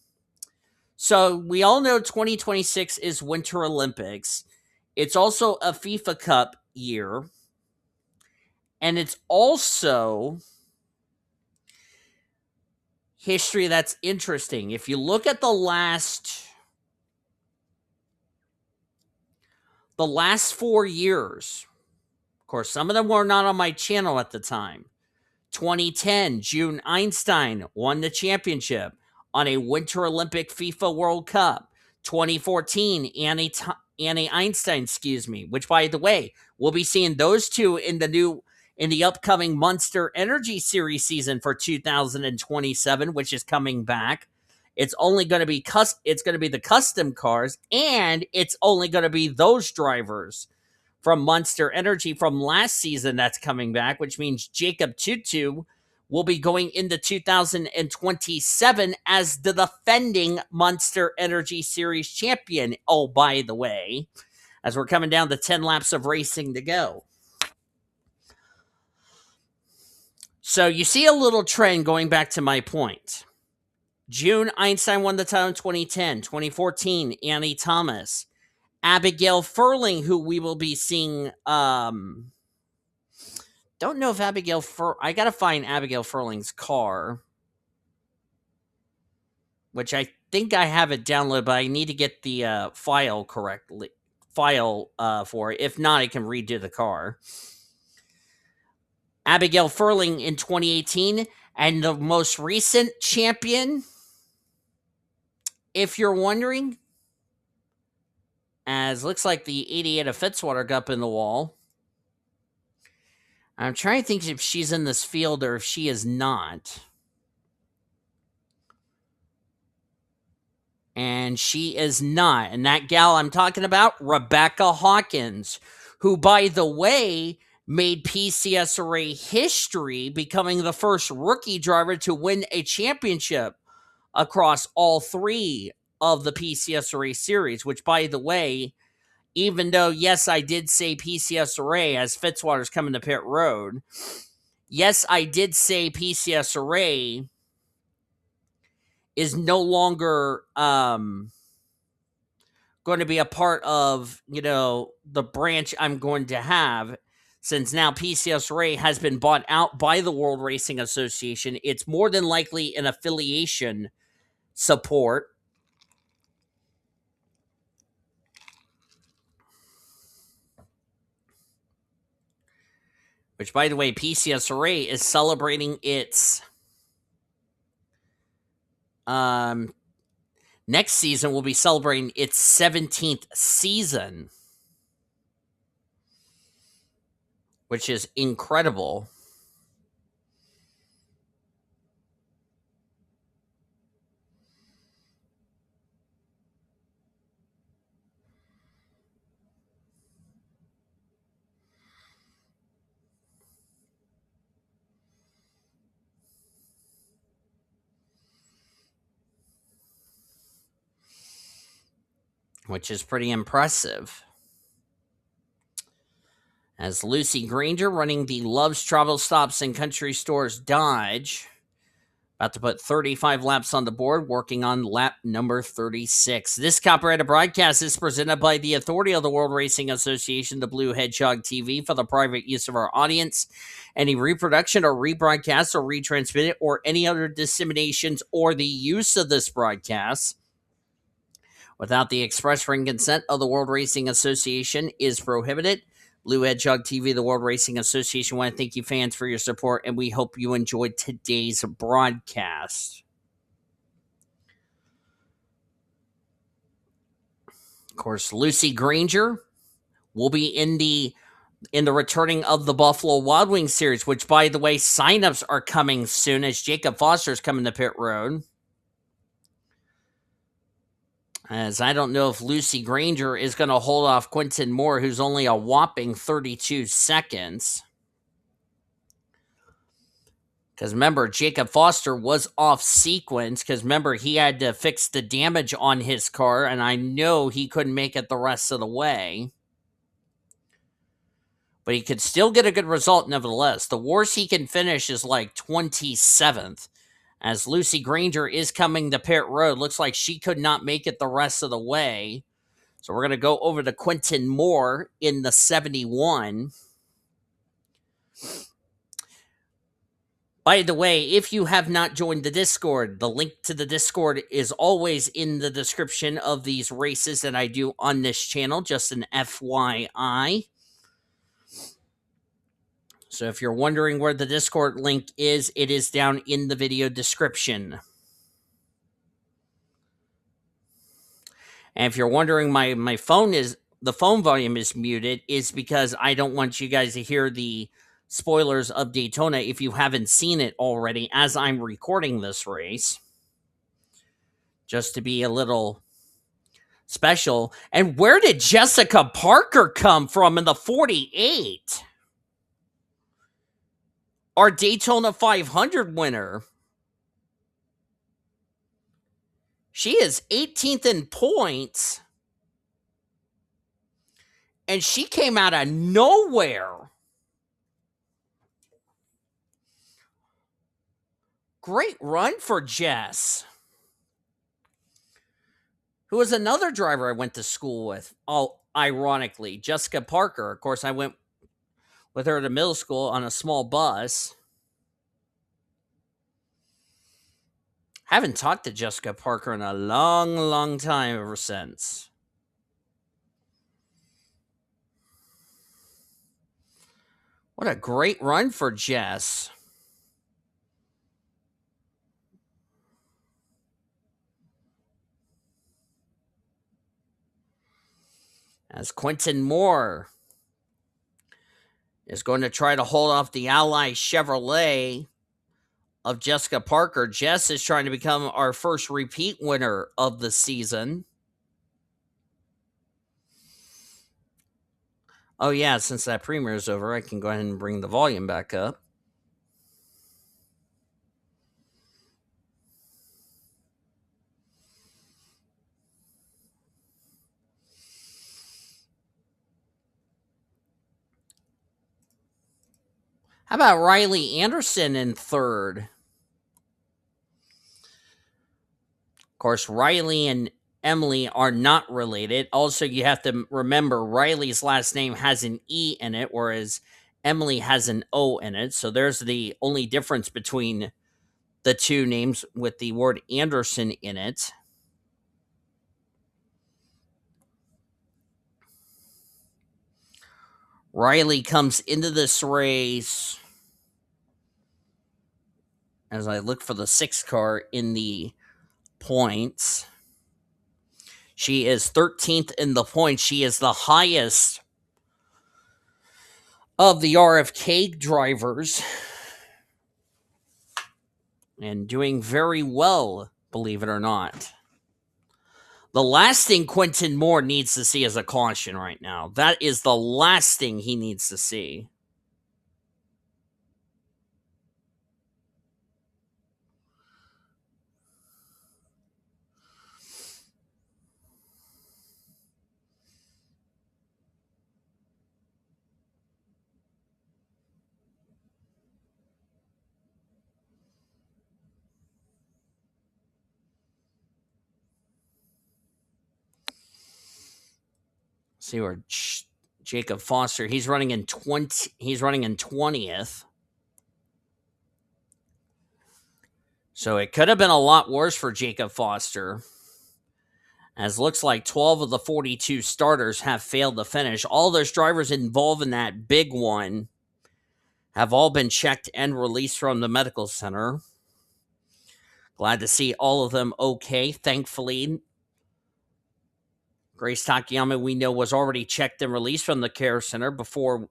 So we all know 2026 is Winter Olympics. It's also a FIFA Cup year. And it's also history that's interesting. If you look at the last 4 years, of course, some of them were not on my channel at the time. 2010, June Einstein won the championship on a Winter Olympic FIFA World Cup. 2014, Annie Einstein, which, by the way, we'll be seeing those two in the upcoming Monster Energy Series season for 2027, which is coming back. It's only going to be the custom cars, and it's only going to be those drivers from Monster Energy from last season that's coming back, which means Jacob Tutu will be going into 2027 as the defending Monster Energy Series champion. Oh, by the way, as we're coming down to 10 laps of racing to go. So you see a little trend going back to my point. June, Einstein won the title in 2010. 2014, Annie Thomas. Abigail Furling, who we will be seeing. Don't know if I gotta find Abigail Furling's car, which I think I have it downloaded, but I need to get the file for it. If not, I can redo the car. Abigail Furling in 2018, and the most recent champion, if you're wondering, as looks like the 88 of Fitzwater got up in the wall. I'm trying to think if she's in this field or if she is not. And she is not. And that gal I'm talking about, Rebecca Hawkins, who, by the way, made PCSRA history, becoming the first rookie driver to win a championship across all three of the PCSRA series, which, by the way, even though, yes, I did say PCSRA as Fitzwater's coming to pit road, yes, I did say PCSRA is no longer going to be a part of, the branch I'm going to have. Since now PCSRA has been bought out by the World Racing Association, it's more than likely an affiliation support. Which, by the way, PCSRA is celebrating its next season. Will be celebrating its 17th season, which is incredible. Which is pretty impressive. As Lucy Grainger running the Love's Travel Stops and Country Stores Dodge. About to put 35 laps on the board, working on lap number 36. This copyrighted broadcast is presented by the authority of the World Racing Association, the Blue Hedgehog TV, for the private use of our audience. Any reproduction or rebroadcast or retransmit or any other disseminations or the use of this broadcast without the express written consent of the World Racing Association is prohibited. Blue Hedgehog TV, the World Racing Association, want to thank you fans for your support, and we hope you enjoyed today's broadcast. Of course, Lucy Grainger will be in the returning of the Buffalo Wild Wings series, which, by the way, signups are coming soon as Jacob Foster's coming to pit road. As I don't know if Lucy Grainger is going to hold off Quentin Moore, who's only a whopping 32 seconds. Because remember, Jacob Foster was off sequence. Because remember, he had to fix the damage on his car, and I know he couldn't make it the rest of the way. But he could still get a good result nevertheless. The worst he can finish is like 27th. As Lucy Grainger is coming to pit road. Looks like she could not make it the rest of the way. So we're going to go over to Quentin Moore in the 71. By the way, if you have not joined the Discord, the link to the Discord is always in the description of these races that I do on this channel. Just an FYI. So if you're wondering where the Discord link is, it is down in the video description. And if you're wondering, my phone the phone volume is muted, is because I don't want you guys to hear the spoilers of Daytona if you haven't seen it already as I'm recording this race. Just to be a little special. And where did Jessica Parker come from in the 48? Our Daytona 500 winner. She is 18th in points. And she came out of nowhere. Great run for Jess. Who was another driver I went to school with. Oh, ironically, Jessica Parker. Of course, I went with her to middle school on a small bus. Haven't talked to Jessica Parker in a long, long time ever since. What a great run for Jess. As Quentin Moore is going to try to hold off the Ally Chevrolet of Jessica Parker. Jess is trying to become our first repeat winner of the season. Oh yeah, since that premiere is over, I can go ahead and bring the volume back up. How about Riley Anderson in third? course, Riley and Emily are not related. Also, you have to remember Riley's last name has an E in it, whereas Emily has an O in it. So there's the only difference between the two names with the word Andersen in it. Riley comes into this race as I look for the 6th car in the points. She is 13th in the points. She is the highest of the RFK drivers and doing very well, believe it or not. The last thing Quentin Moore needs to see is a caution right now. That is the last thing he needs to see. See where Jacob Foster, he's running in 20th. So it could have been a lot worse for Jacob Foster, as looks like 12 of the 42 starters have failed to finish. All those drivers involved in that big one have all been checked and released from the medical center. Glad to see all of them okay, thankfully. Grace Takayama, we know, was already checked and released from the care center before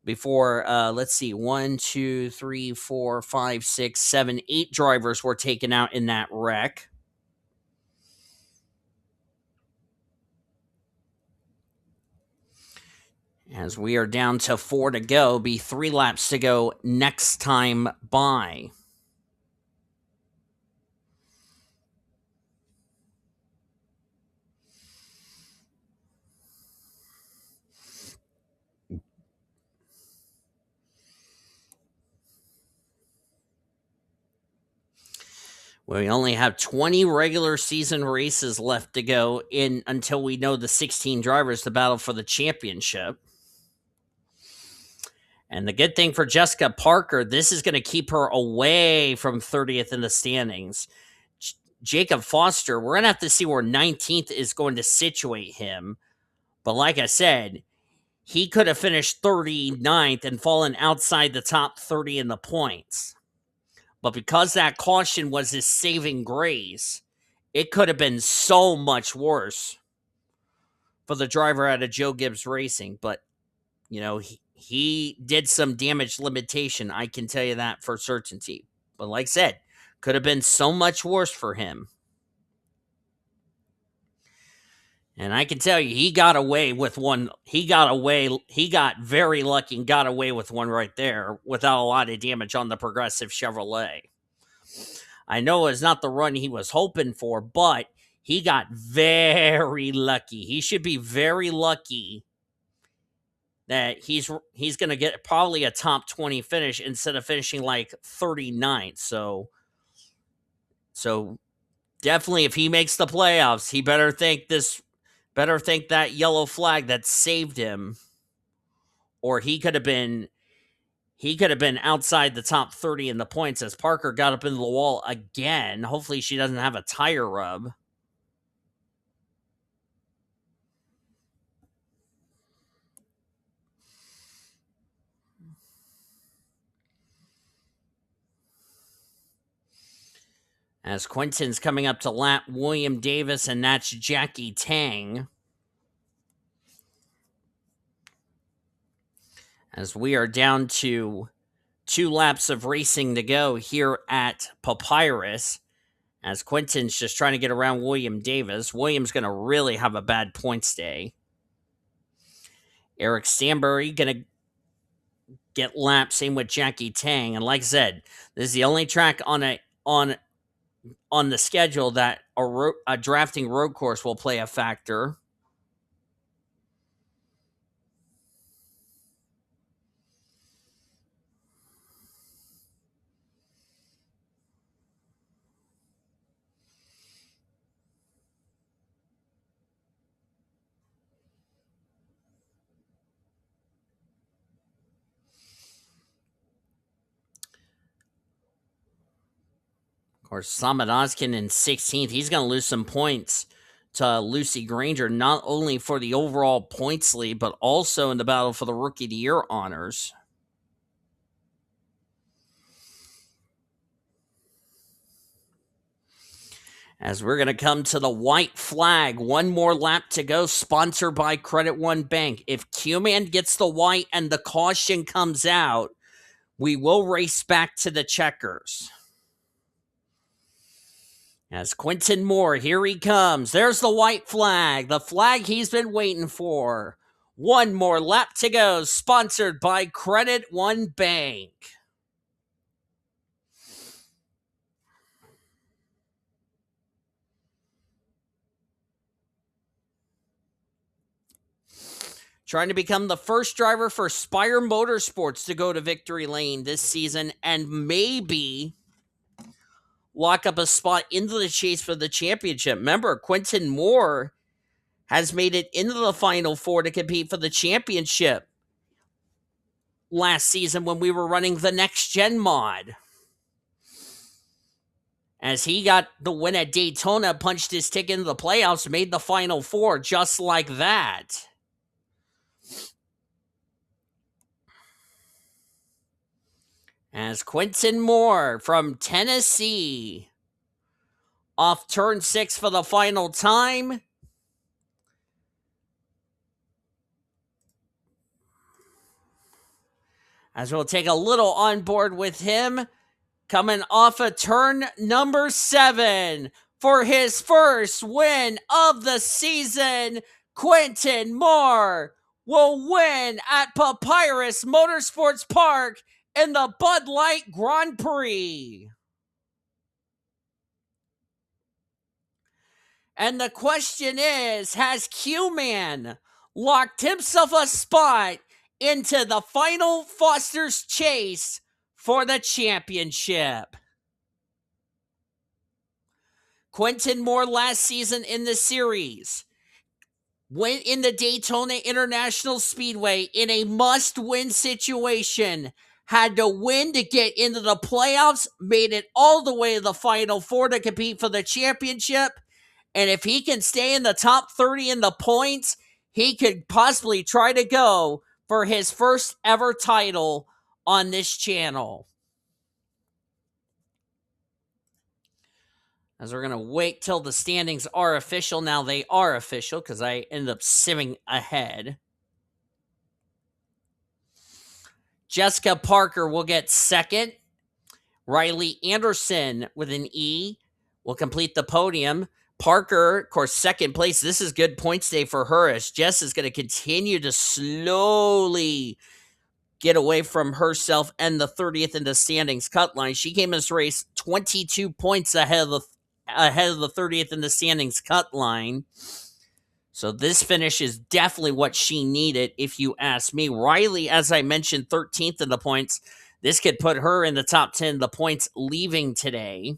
let's see, 1, 2, 3, 4, 5, 6, 7, 8 drivers were taken out in that wreck. As we are down to 4 to go, be 3 laps to go next time by. We only have 20 regular season races left to go in until we know the 16 drivers to battle for the championship. And the good thing for Jessica Parker, this is going to keep her away from 30th in the standings. Jacob Foster, we're going to have to see where 19th is going to situate him. But like I said, he could have finished 39th and fallen outside the top 30 in the points. But because that caution was his saving grace, it could have been so much worse for the driver out of Joe Gibbs Racing. But, you know, he did some damage limitation. I can tell you that for certainty. But like I said, could have been so much worse for him. And I can tell you, he got away with one. He got very lucky and got away with one right there without a lot of damage on the Progressive Chevrolet. I know it's not the run he was hoping for, but he got very lucky. He should be very lucky that he's going to get probably a top 20 finish instead of finishing like 39th. So definitely, if he makes the playoffs, he better thank that yellow flag that saved him, or he could have been outside the top 30 in the points as Parker got up into the wall again. Hopefully she doesn't have a tire rub. As Quentin's coming up to lap William Davis, and that's Jackie Tang. As we are down to 2 laps of racing to go here at Papyrus, as Quentin's just trying to get around William Davis. William's going to really have a bad points day. Eric Stanbury going to get lapped, same with Jackie Tang. And like I said, this is the only track on the schedule that a drafting road course will play a factor. Or Samad Ozkan in 16th. He's going to lose some points to Lucy Grainger, not only for the overall points lead, but also in the battle for the Rookie of the Year honors. As we're going to come to the white flag, one more lap to go, sponsored by Credit One Bank. If Q-Man gets the white and the caution comes out, we will race back to the checkers. As Quentin Moore, here he comes. There's the white flag, the flag he's been waiting for. One more lap to go, sponsored by Credit One Bank. Trying to become the first driver for Spire Motorsports to go to victory lane this season and maybe lock up a spot into the chase for the championship. Remember, Quentin Moore has made it into the Final Four to compete for the championship last season when we were running the Next Gen mod. As he got the win at Daytona, punched his ticket into the playoffs, made the Final Four just like that. As Quentin Moore from Tennessee, off turn 6 for the final time. As we'll take a little on board with him, coming off of turn number 7 for his first win of the season, Quentin Moore will win at Papyrus Motorsports Park in the Bud Light Grand Prix. And the question is, has Q-Man locked himself a spot into the final Foster's chase for the championship? Quentin Moore last season in the series went in the Daytona International Speedway in a must-win situation. Had to win to get into the playoffs, made it all the way to the Final Four to compete for the championship. And if he can stay in the top 30 in the points, he could possibly try to go for his first ever title on this channel. As we're going to wait till the standings are official. Now they are official because I ended up simming ahead. Jessica Parker will get second. Riley Andersen with an E will complete the podium. Parker, of course, second place. This is good points day for her as Jess is going to continue to slowly get away from herself and the 30th in the standings cut line. She came in this race 22 points ahead of the 30th in the standings cut line. So this finish is definitely what she needed, if you ask me. Riley, as I mentioned, 13th in the points. This could put her in the top 10 the points leaving today.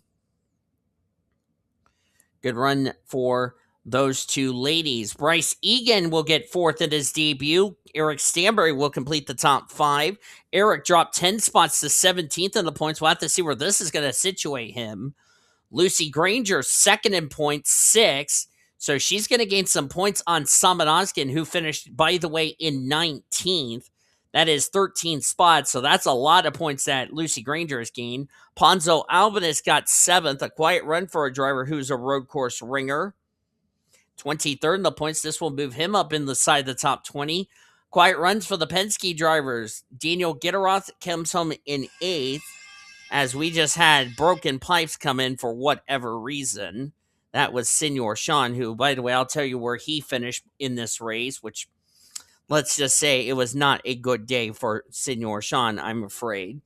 Good run for those two ladies. Bryce Egan will get fourth in his debut. Eric Stanbury will complete the top 5. Eric dropped 10 spots to 17th in the points. We'll have to see where this is going to situate him. Lucy Grainger, second in points, 6. So she's going to gain some points on Samad Ozkan, who finished, by the way, in 19th. That is 13 spots, so that's a lot of points that Lucy Grainger has gained. Ponzo Albanus got 7th, a quiet run for a driver who's a road course ringer. 23rd in the points. This will move him up in the side of the top 20. Quiet runs for the Penske drivers. Daniel Gitirokh comes home in 8th, as we just had broken pipes come in for whatever reason. That was Senor Sean, who, by the way, I'll tell you where he finished in this race, which, let's just say, it was not a good day for Senor Sean, I'm afraid.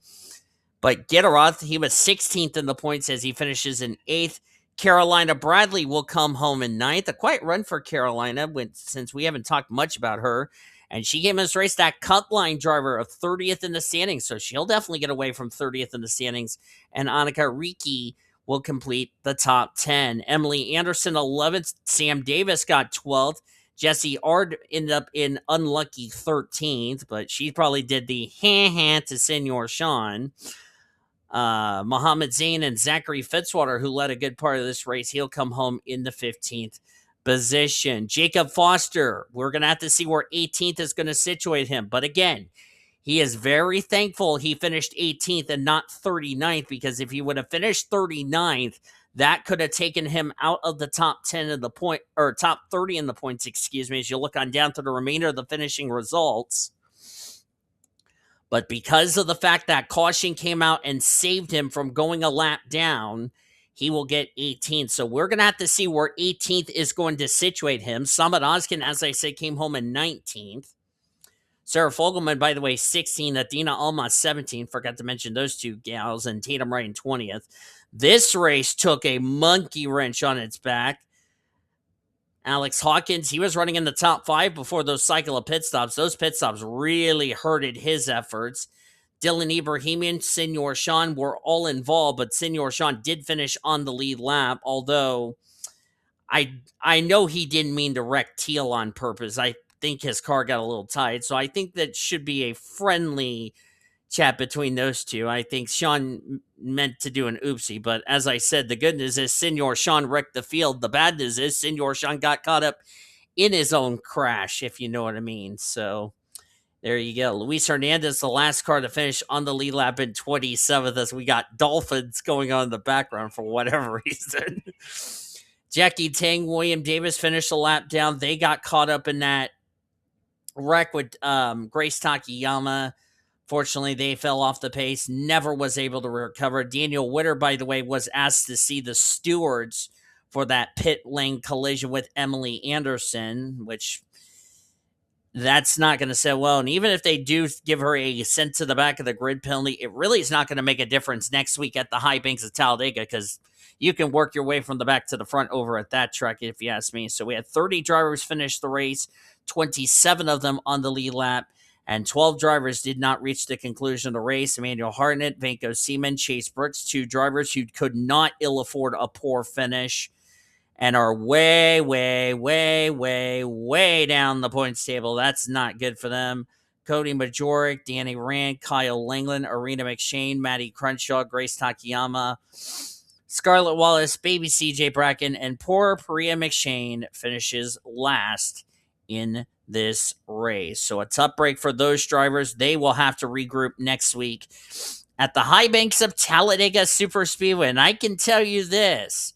But Gitirokh, he was 16th in the points as he finishes in 8th. Carolina Bradley will come home in 9th. A quiet run for Carolina, since we haven't talked much about her. And she came in this race, that cut line driver, of 30th in the standings. So she'll definitely get away from 30th in the standings. And Annika Ricci will complete the top 10. Emily Anderson, 11th. Sam Davis got 12th. Jessie Ard ended up in unlucky 13th, but she probably did the to Senor Sean. Muhammad Zain and Zachary Fitzwater, who led a good part of this race, he'll come home in the 15th position. Jacob Foster, we're going to have to see where 18th is going to situate him. But again, he is very thankful he finished 18th and not 39th, because if he would have finished 39th, that could have taken him out of the top 10 of the point, or top 30 in the points, excuse me, as you look on down to the remainder of the finishing results. But because of the fact that caution came out and saved him from going a lap down, he will get 18th. So we're going to have to see where 18th is going to situate him. Samad Ozkan, as I said, came home in 19th. Sarah Fogelman, by the way, 16th. Adina Almas, 17th. Forgot to mention those two gals. And Tatum Wright in 20th. This race took a monkey wrench on its back. Alex Hawkins, he was running in the top 5 before those cycle of pit stops. Those pit stops really hurted his efforts. Dylan Ebrahimian, Senor Sean were all involved, but Senor Sean did finish on the lead lap, although I know he didn't mean to wreck Teal on purpose. I think his car got a little tight, so I think that should be a friendly chat between those two. I think Sean meant to do an oopsie, but as I said, the good news is Senor Sean wrecked the field. The bad news is Senor Sean got caught up in his own crash, if you know what I mean. So there you go. Luis Hernandez, the last car to finish on the lead lap in 27th, as we got dolphins going on in the background for whatever reason. Jackie Tang, William Davis finished the lap down. They got caught up in that wreck with Grace Takayama. Fortunately, they fell off the pace, never was able to recover. Daniel Witter, by the way, was asked to see the stewards for that pit lane collision with Emily Andersen, which that's not going to sit well. And even if they do give her a sent to the back of the grid penalty, it really is not going to make a difference next week at the high banks of Talladega, because you can work your way from the back to the front over at that track, if you ask me. So we had 30 drivers finish the race, 27 of them on the lead lap, and 12 drivers did not reach the conclusion of the race. Emmanuel Hartnett, Vanko Seaman, Chase Brooks, 2 drivers who could not ill afford a poor finish and are way, way, way, way, way down the points table. That's not good for them. Cody Magouryk, Danny Rand, Kyle Langland, Arena McShane, Maddie Crenshaw, Grace Takayama, Scarlett Wallace, Baby CJ Bracken, and poor Priya McShane finishes last in this race. So a tough break for those drivers. They will have to regroup next week at the high banks of Talladega Superspeedway. And I can tell you this,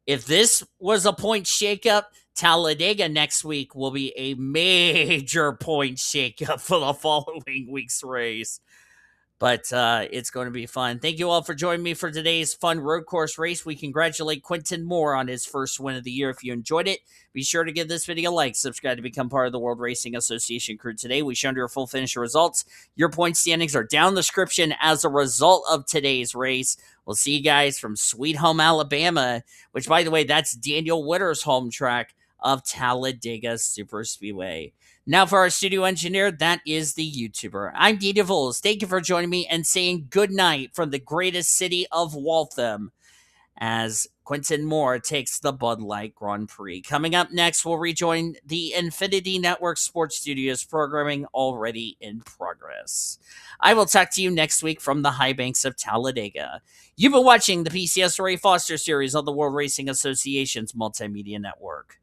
if this was a point shakeup, Talladega next week will be a major point shakeup for the following week's race. But it's going to be fun. Thank you all for joining me for today's fun road course race. We congratulate Quentin Moore on his first win of the year. If you enjoyed it, be sure to give this video a like, subscribe to become part of the World Racing Association crew today. We showed your full finisher results. Your point standings are down in the description as a result of today's race. We'll see you guys from Sweet Home, Alabama, which, by the way, that's Daniel Witter's home track of Talladega Superspeedway. Now for our studio engineer, that is the YouTuber. I'm D DeVols. Thank you for joining me and saying good night from the greatest city of Waltham as Quentin Moore takes the Bud Light Grand Prix. Coming up next, we'll rejoin the Infinity Network Sports Studios programming already in progress. I will talk to you next week from the high banks of Talladega. You've been watching the PCSRA Foster Series on the World Racing Association's Multimedia Network.